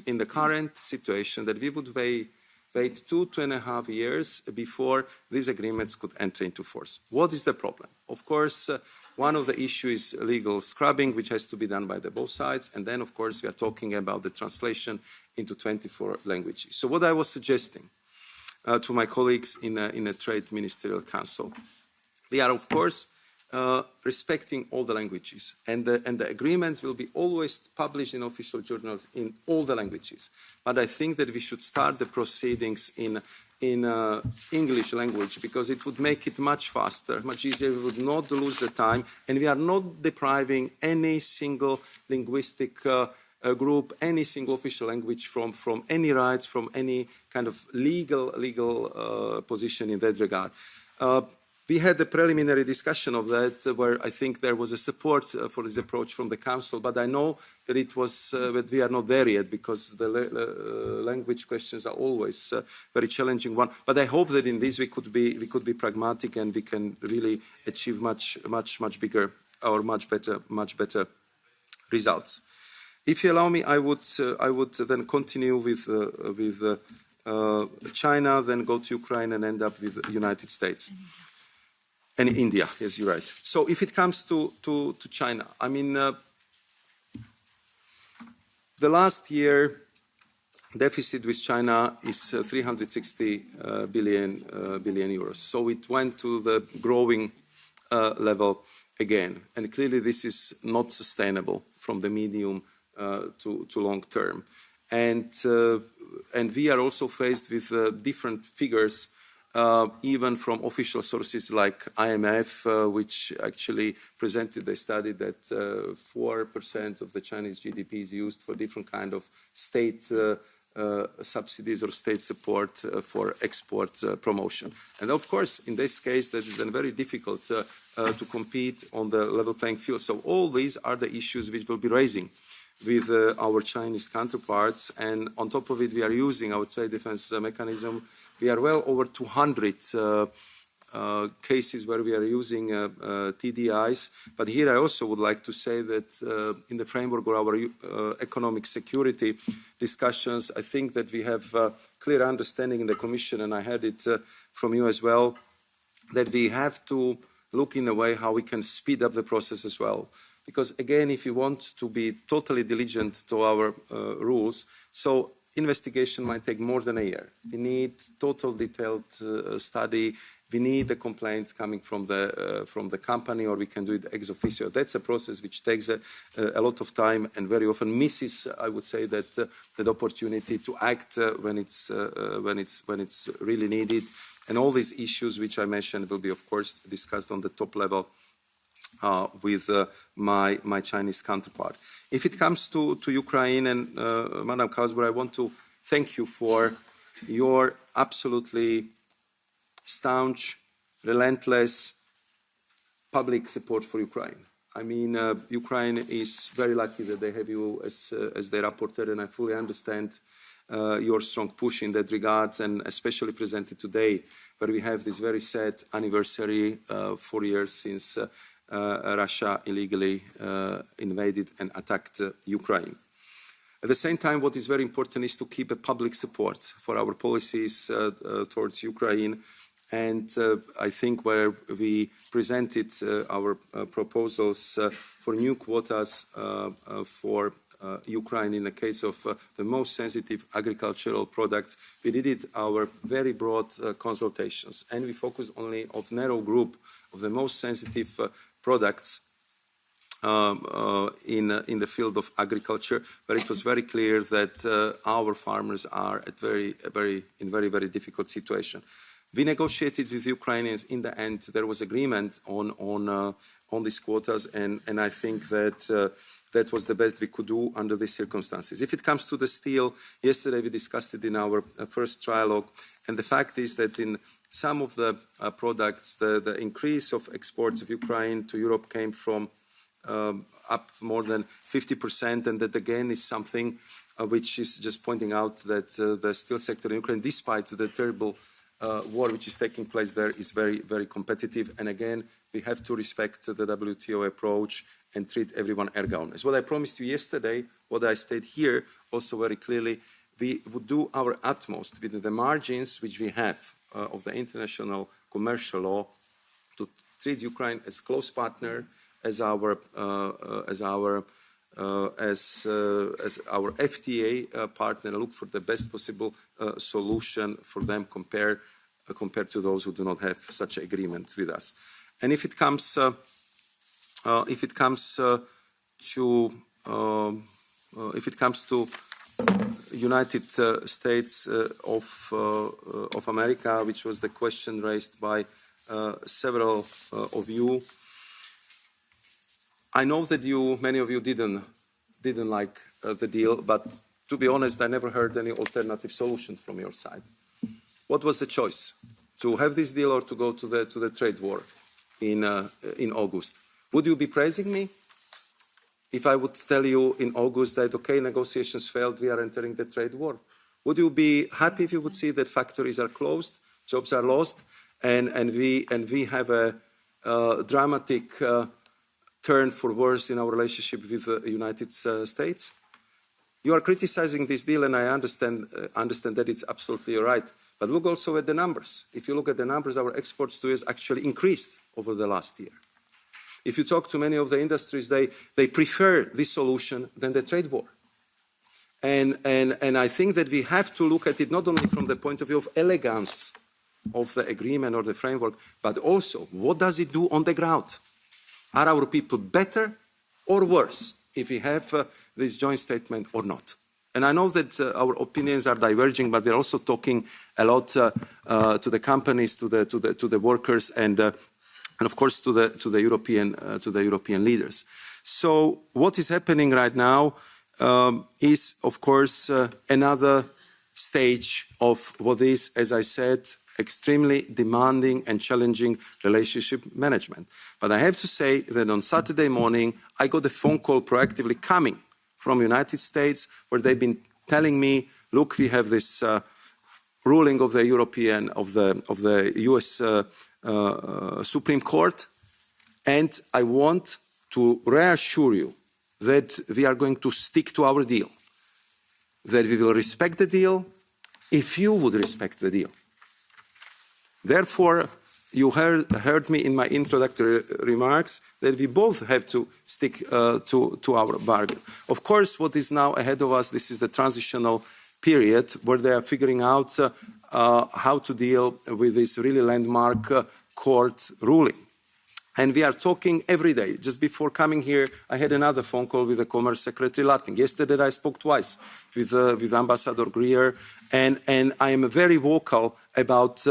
in the current situation that we would wait 2.5 years before these agreements could enter into force. What is the problem? Of course, one of the issues is legal scrubbing, which has to be done by both sides. And then, of course, we are talking about the translation into 24 languages. So what I was suggesting to my colleagues in the Trade Ministerial Council, we are, of course, respecting all the languages, and the agreements will be always published in official journals in all the languages. But I think that we should start the proceedings in English language, because it would make it much faster, much easier. We would not lose the time, and we are not depriving any single linguistic group, any single official language from any rights, from any kind of legal position in that regard. We had a preliminary discussion of that, where I think there was a support for this approach from the Council, but I know that it was that we are not there yet, because the language questions are always a very challenging one. But I hope that in this we could be pragmatic, and we can really achieve much bigger or much better results. If you allow me, I would then continue with China, then go to Ukraine, and end up with the United States. And India, yes, you're right. So if it comes to China, I mean, the last year deficit with China is 360 billion euros. So it went to the growing level again. And clearly this is not sustainable from the medium to long term. And we are also faced with different figures, even from official sources like IMF, which actually presented a study that 4% of the Chinese GDP is used for different kind of state subsidies or state support for export promotion. And of course, in this case, that is then very difficult to compete on the level playing field. So all these are the issues which we'll be raising with our Chinese counterparts. And on top of it, we are using our trade defense mechanism. We are well over 200 cases where we are using TDIs. But here I also would like to say that in the framework of our economic security discussions, I think that we have clear understanding in the Commission, and I had it from you as well, that we have to look in a way how we can speed up the process as well. Because again, if you want to be totally diligent to our rules, so investigation might take more than a year. We need total detailed study. We need a complaint coming from the company, or we can do it ex officio. That's a process which takes a lot of time and very often misses, I would say, that opportunity to act when it's really needed. And all these issues which I mentioned will be, of course, discussed on the top level with my Chinese counterpart. If it comes to Ukraine, and Madam Kausberg, I want to thank you for your absolutely staunch, relentless public support for Ukraine. I mean, Ukraine is very lucky that they have you as their rapporteur, and I fully understand your strong push in that regard, and especially presented today, where we have this very sad anniversary, 4 years since Russia illegally invaded and attacked Ukraine. At the same time, what is very important is to keep a public support for our policies towards Ukraine. And I think where we presented our proposals for new quotas for Ukraine in the case of the most sensitive agricultural products, we did it our very broad consultations. And we focused only on a narrow group of the most sensitive products in the field of agriculture, where it was very clear that our farmers are at very difficult situation. We negotiated with Ukrainians. In the end, there was agreement on these quotas, and I think that that was the best we could do under these circumstances. If it comes to the steel, yesterday we discussed it in our first trialogue, and the fact is that in some of the products, the increase of exports of Ukraine to Europe came from up more than 50%, and that again is something which is just pointing out that the steel sector in Ukraine, despite the terrible war which is taking place there, is very competitive. And again, we have to respect the WTO approach and treat everyone ergon. As what I promised you yesterday, what I stated here also very clearly, we would do our utmost within the margins which we have of the international commercial law to treat Ukraine as close partner, as our FTA partner, and look for the best possible solution for them compared to those who do not have such an agreement with us. And if it comes to United States of America, which was the question raised by several of you, I know that many of you didn't like the deal, but to be honest, I never heard any alternative solution from your side. What was the choice? To have this deal or to go to the trade war in August? Would you be praising me if I would tell you in August that, okay, negotiations failed, we are entering the trade war? Would you be happy if you would see that factories are closed, jobs are lost, and we have a dramatic turn for worse in our relationship with the United States? You are criticizing this deal, and I understand that it's absolutely right. But look also at the numbers. If you look at the numbers, our exports to US actually increased over the last year. If you talk to many of the industries, they prefer this solution than the trade war. And I think that we have to look at it not only from the point of view of elegance of the agreement or the framework, but also what does it do on the ground? Are our people better or worse if we have this joint statement or not? And I know that our opinions are diverging, but we're also talking a lot to the companies, to the workers, and of course to the European leaders. So what is happening right now is, of course, another stage of what is, as I said, extremely demanding and challenging relationship management. But I have to say that on Saturday morning, I got a phone call proactively coming from the United States, where they've been telling me, look, we have this ruling of the US Supreme Court, and I want to reassure you that we are going to stick to our deal, that we will respect the deal if you would respect the deal. Therefore, you heard me in my introductory remarks that we both have to stick to our bargain. Of course, what is now ahead of us, this is the transitional period where they are figuring out how to deal with this really landmark court ruling. And we are talking every day. Just before coming here, I had another phone call with the Commerce Secretary Latting. Yesterday, I spoke twice with Ambassador Greer, and I am very vocal about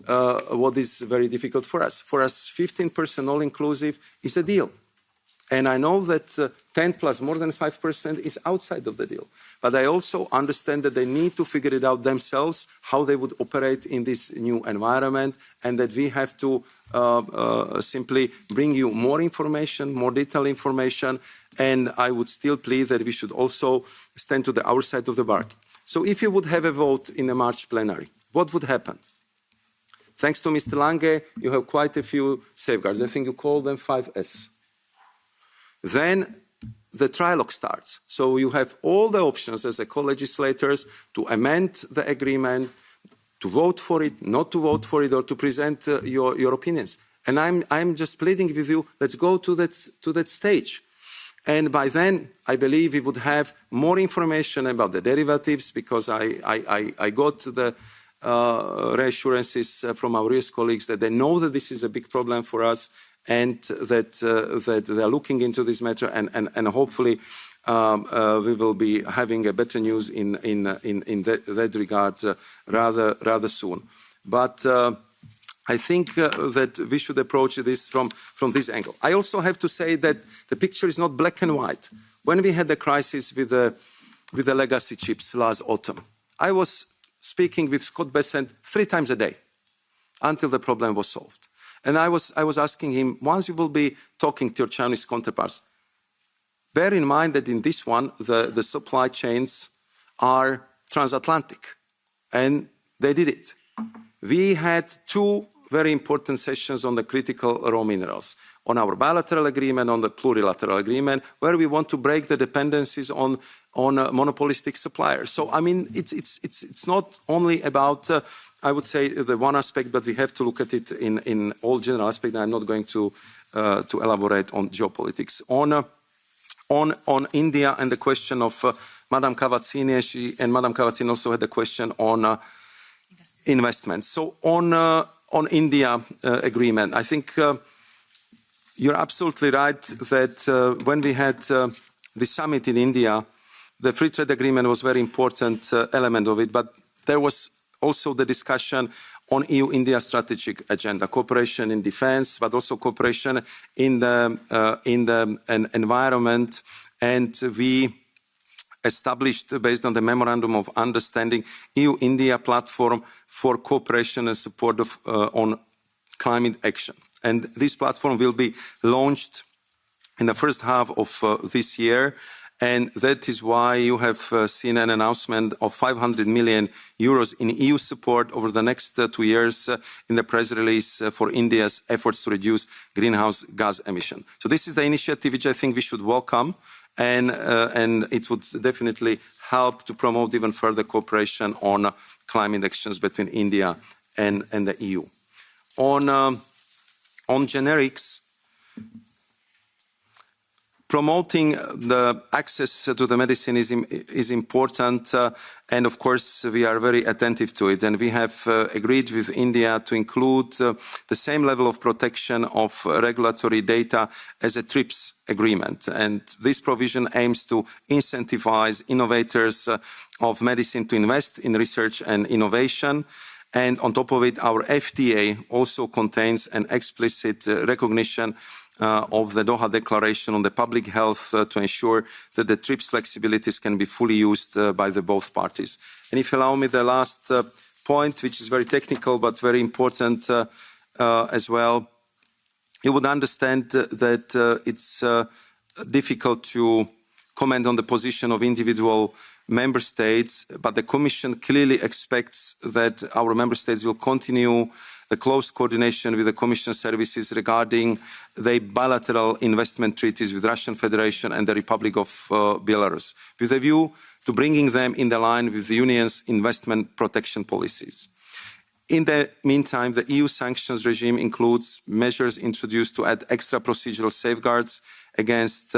what is very difficult for us. For us, 15% all-inclusive is a deal. And I know that 10 plus more than 5% is outside of the deal. But I also understand that they need to figure it out themselves, how they would operate in this new environment, and that we have to simply bring you more information, more detailed information, and I would still plead that we should also stand to our side of the bargain. So if you would have a vote in the March plenary, what would happen? Thanks to Mr. Lange, you have quite a few safeguards. I think you call them 5S. Then the trilogue starts. So you have all the options as a co-legislators to amend the agreement, to vote for it, not to vote for it, or to present your opinions. And I'm just pleading with you, let's go to that stage. And by then, I believe we would have more information about the derivatives, because I got the reassurances from our US colleagues that they know that this is a big problem for us, and that they are looking into this matter, and hopefully we will be having a better news in that regard rather soon. But I think that we should approach this from this angle. I also have to say that the picture is not black and white. When we had the crisis with the legacy chips last autumn, I was speaking with Scott Bessent 3 times a day until the problem was solved. And I was asking him, once you will be talking to your Chinese counterparts, bear in mind that in this one, the supply chains are transatlantic. And they did it. We had 2 very important sessions on the critical raw minerals, on our bilateral agreement, on the plurilateral agreement, where we want to break the dependencies on monopolistic suppliers. So, I mean, it's not only about, I would say, the one aspect, but we have to look at it in all general aspects. I'm not going to elaborate on geopolitics. On India and the question of Madame Cavazzini, and Madame Cavazzini also had a question on investments. So on India agreement, I think you're absolutely right that when we had the summit in India, the free trade agreement was a very important element of it, but there was also the discussion on EU-India strategic agenda, cooperation in defense, but also cooperation in the environment, and we established, based on the Memorandum of Understanding, EU-India platform for cooperation and support on climate action. And this platform will be launched in the first half of this year. And that is why you have seen an announcement of 500 million euros in EU support over the next 2 years in the press release for India's efforts to reduce greenhouse gas emission. So this is the initiative which I think we should welcome. And it would definitely help to promote even further cooperation on climate actions between India and the EU. On generics, promoting the access to the medicine is important, and of course we are very attentive to it. And we have agreed with India to include the same level of protection of regulatory data as a TRIPS agreement. And this provision aims to incentivize innovators of medicine to invest in research and innovation. And on top of it, our FTA also contains an explicit recognition of the Doha Declaration on the public health to ensure that the TRIPS flexibilities can be fully used by both parties. And if you allow me the last point, which is very technical but very important as well, you would understand that it's difficult to comment on the position of individual member states, but the Commission clearly expects that our member states will continue the close coordination with the Commission services regarding the bilateral investment treaties with Russian Federation and the Republic of Belarus, with a view to bringing them in line with the Union's investment protection policies. In the meantime, the EU sanctions regime includes measures introduced to add extra procedural safeguards against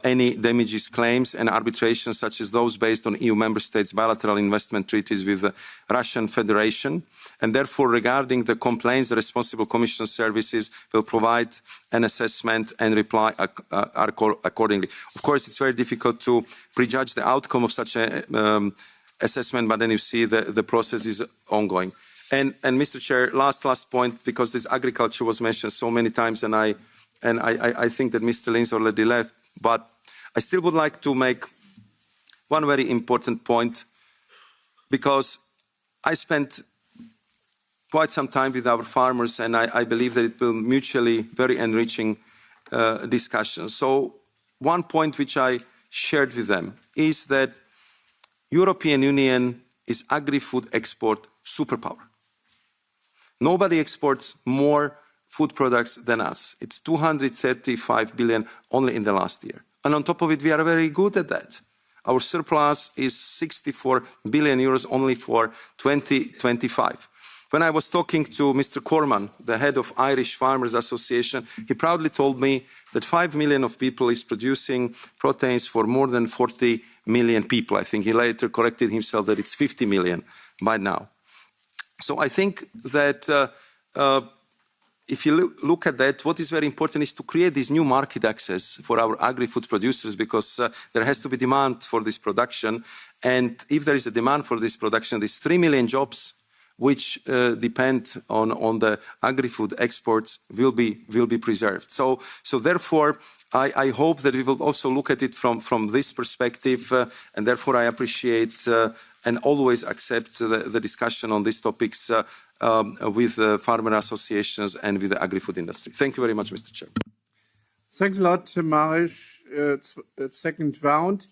any damages claims and arbitration, such as those based on EU member states' bilateral investment treaties with the Russian Federation. And therefore, regarding the complaints, the responsible Commission services will provide an assessment and reply accordingly. Of course, it's very difficult to prejudge the outcome of such an assessment, but then you see the process is ongoing. And Mr. Chair, last point, because this agriculture was mentioned so many times, and I think that Mr. Linz already left, but I still would like to make one very important point, because I spent quite some time with our farmers, and I believe that it will mutually very enriching discussions. So one point which I shared with them is that European Union is agri-food export superpower. Nobody exports more food products than us. It's 235 billion only in the last year. And on top of it, we are very good at that. Our surplus is 64 billion euros only for 2025. When I was talking to Mr. Corman, the head of Irish Farmers Association, he proudly told me that 5 million of people is producing proteins for more than 40 million people. I think he later corrected himself that it's 50 million by now. So I think that if you look at that, what is very important is to create this new market access for our agri-food producers, because there has to be demand for this production. And if there is a demand for this production, these 3 million jobs which depend on the agri-food exports will be preserved. So therefore, I hope that we will also look at it from this perspective, and therefore I appreciate and always accept the discussion on these topics with farmer associations and with the agri-food industry. Thank you very much, Mr. Chair. Thanks a lot, Maros. Second round.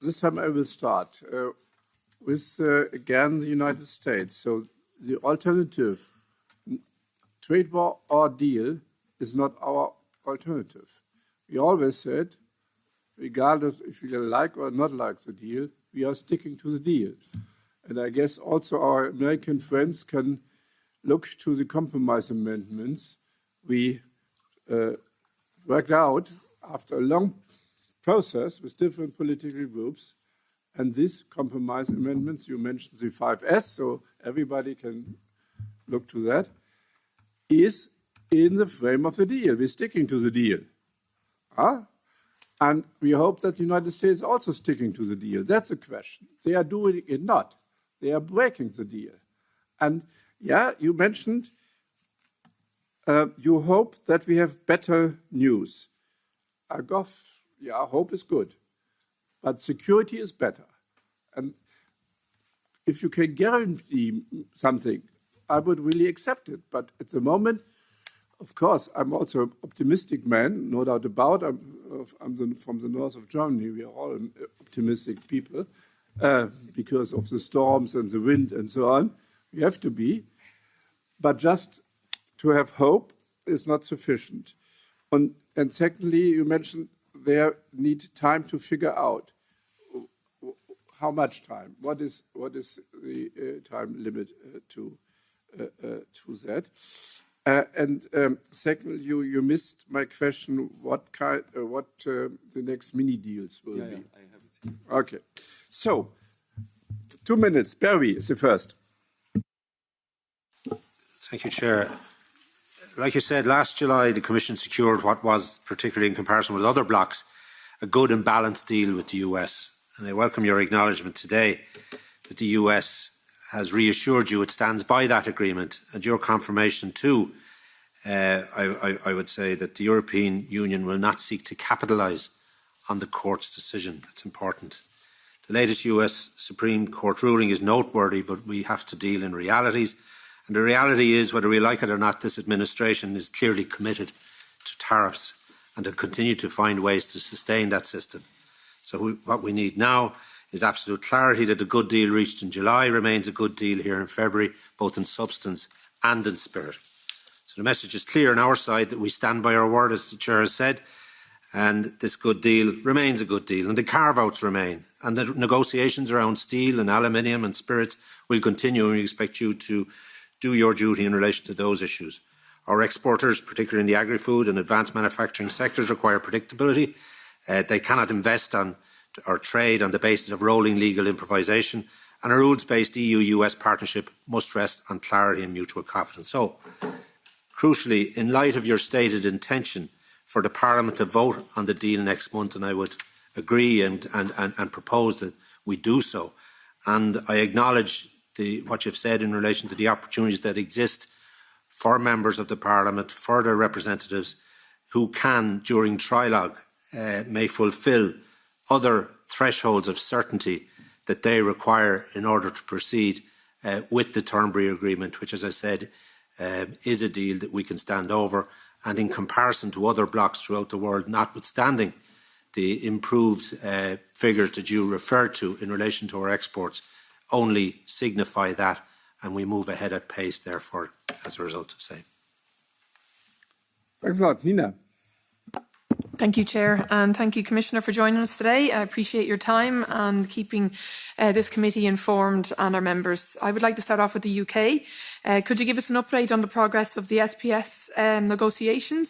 This time I will start with, again, the United States. So the alternative, trade war or deal, is not our alternative. We always said, regardless if we like or not like the deal, we are sticking to the deal. And I guess also our American friends can look to the compromise amendments we worked out after a long process with different political groups. And these compromise amendments, you mentioned the 5S, so everybody can look to that, is in the frame of the deal. We're sticking to the deal. And we hope that the United States is also sticking to the deal. That's a question. They are doing it not. They are breaking the deal. And yeah, you mentioned you hope that we have better news. Hope is good. But security is better. And if you can guarantee something, I would really accept it. But at the moment, of course, I'm also an optimistic man, no doubt about it. I'm from the north of Germany. We are all optimistic people because of the storms and the wind and so on. We have to be. But just to have hope is not sufficient. And secondly, you mentioned they need time to figure out. How much time? What is the time limit to that? And secondly, you missed my question. What the next mini deals will be? I have it here. Okay. So, 2 minutes. Barry is the first. Thank you, Chair. Like you said, last July the Commission secured what was, particularly in comparison with other blocs, a good and balanced deal with the US. And I welcome your acknowledgement today that the US has reassured you it stands by that agreement, and your confirmation too, I would say, that the European Union will not seek to capitalise on the court's decision. That's important. The latest US Supreme Court ruling is noteworthy, but we have to deal in realities. And the reality is, whether we like it or not, this administration is clearly committed to tariffs and to continue to find ways to sustain that system. So what we need now is absolute clarity that the good deal reached in July remains a good deal here in February, both in substance and in spirit. So the message is clear on our side that we stand by our word, as the Chair has said, and this good deal remains a good deal, and the carve-outs remain, and the negotiations around steel and aluminium and spirits will continue, and we expect you to do your duty in relation to those issues. Our exporters, particularly in the agri-food and advanced manufacturing sectors, require predictability. They cannot invest on or trade on the basis of rolling legal improvisation, and a rules-based EU-US partnership must rest on clarity and mutual confidence. So, crucially, in light of your stated intention for the Parliament to vote on the deal next month, and I would agree and propose that we do so, and I acknowledge what you've said in relation to the opportunities that exist for members of the Parliament, for their representatives, who can, during trilogue, may fulfil other thresholds of certainty that they require in order to proceed with the Turnberry Agreement, which, as I said, is a deal that we can stand over, and in comparison to other blocs throughout the world, notwithstanding the improved figures that you referred to in relation to our exports, only signify that, and we move ahead at pace, therefore, as a result of same. Thanks a lot. Nina. Thank you, Chair, and thank you, Commissioner, for joining us today. I appreciate your time and keeping this committee informed and our members. I would like to start off with the UK. Could you give us an update on the progress of the SPS negotiations?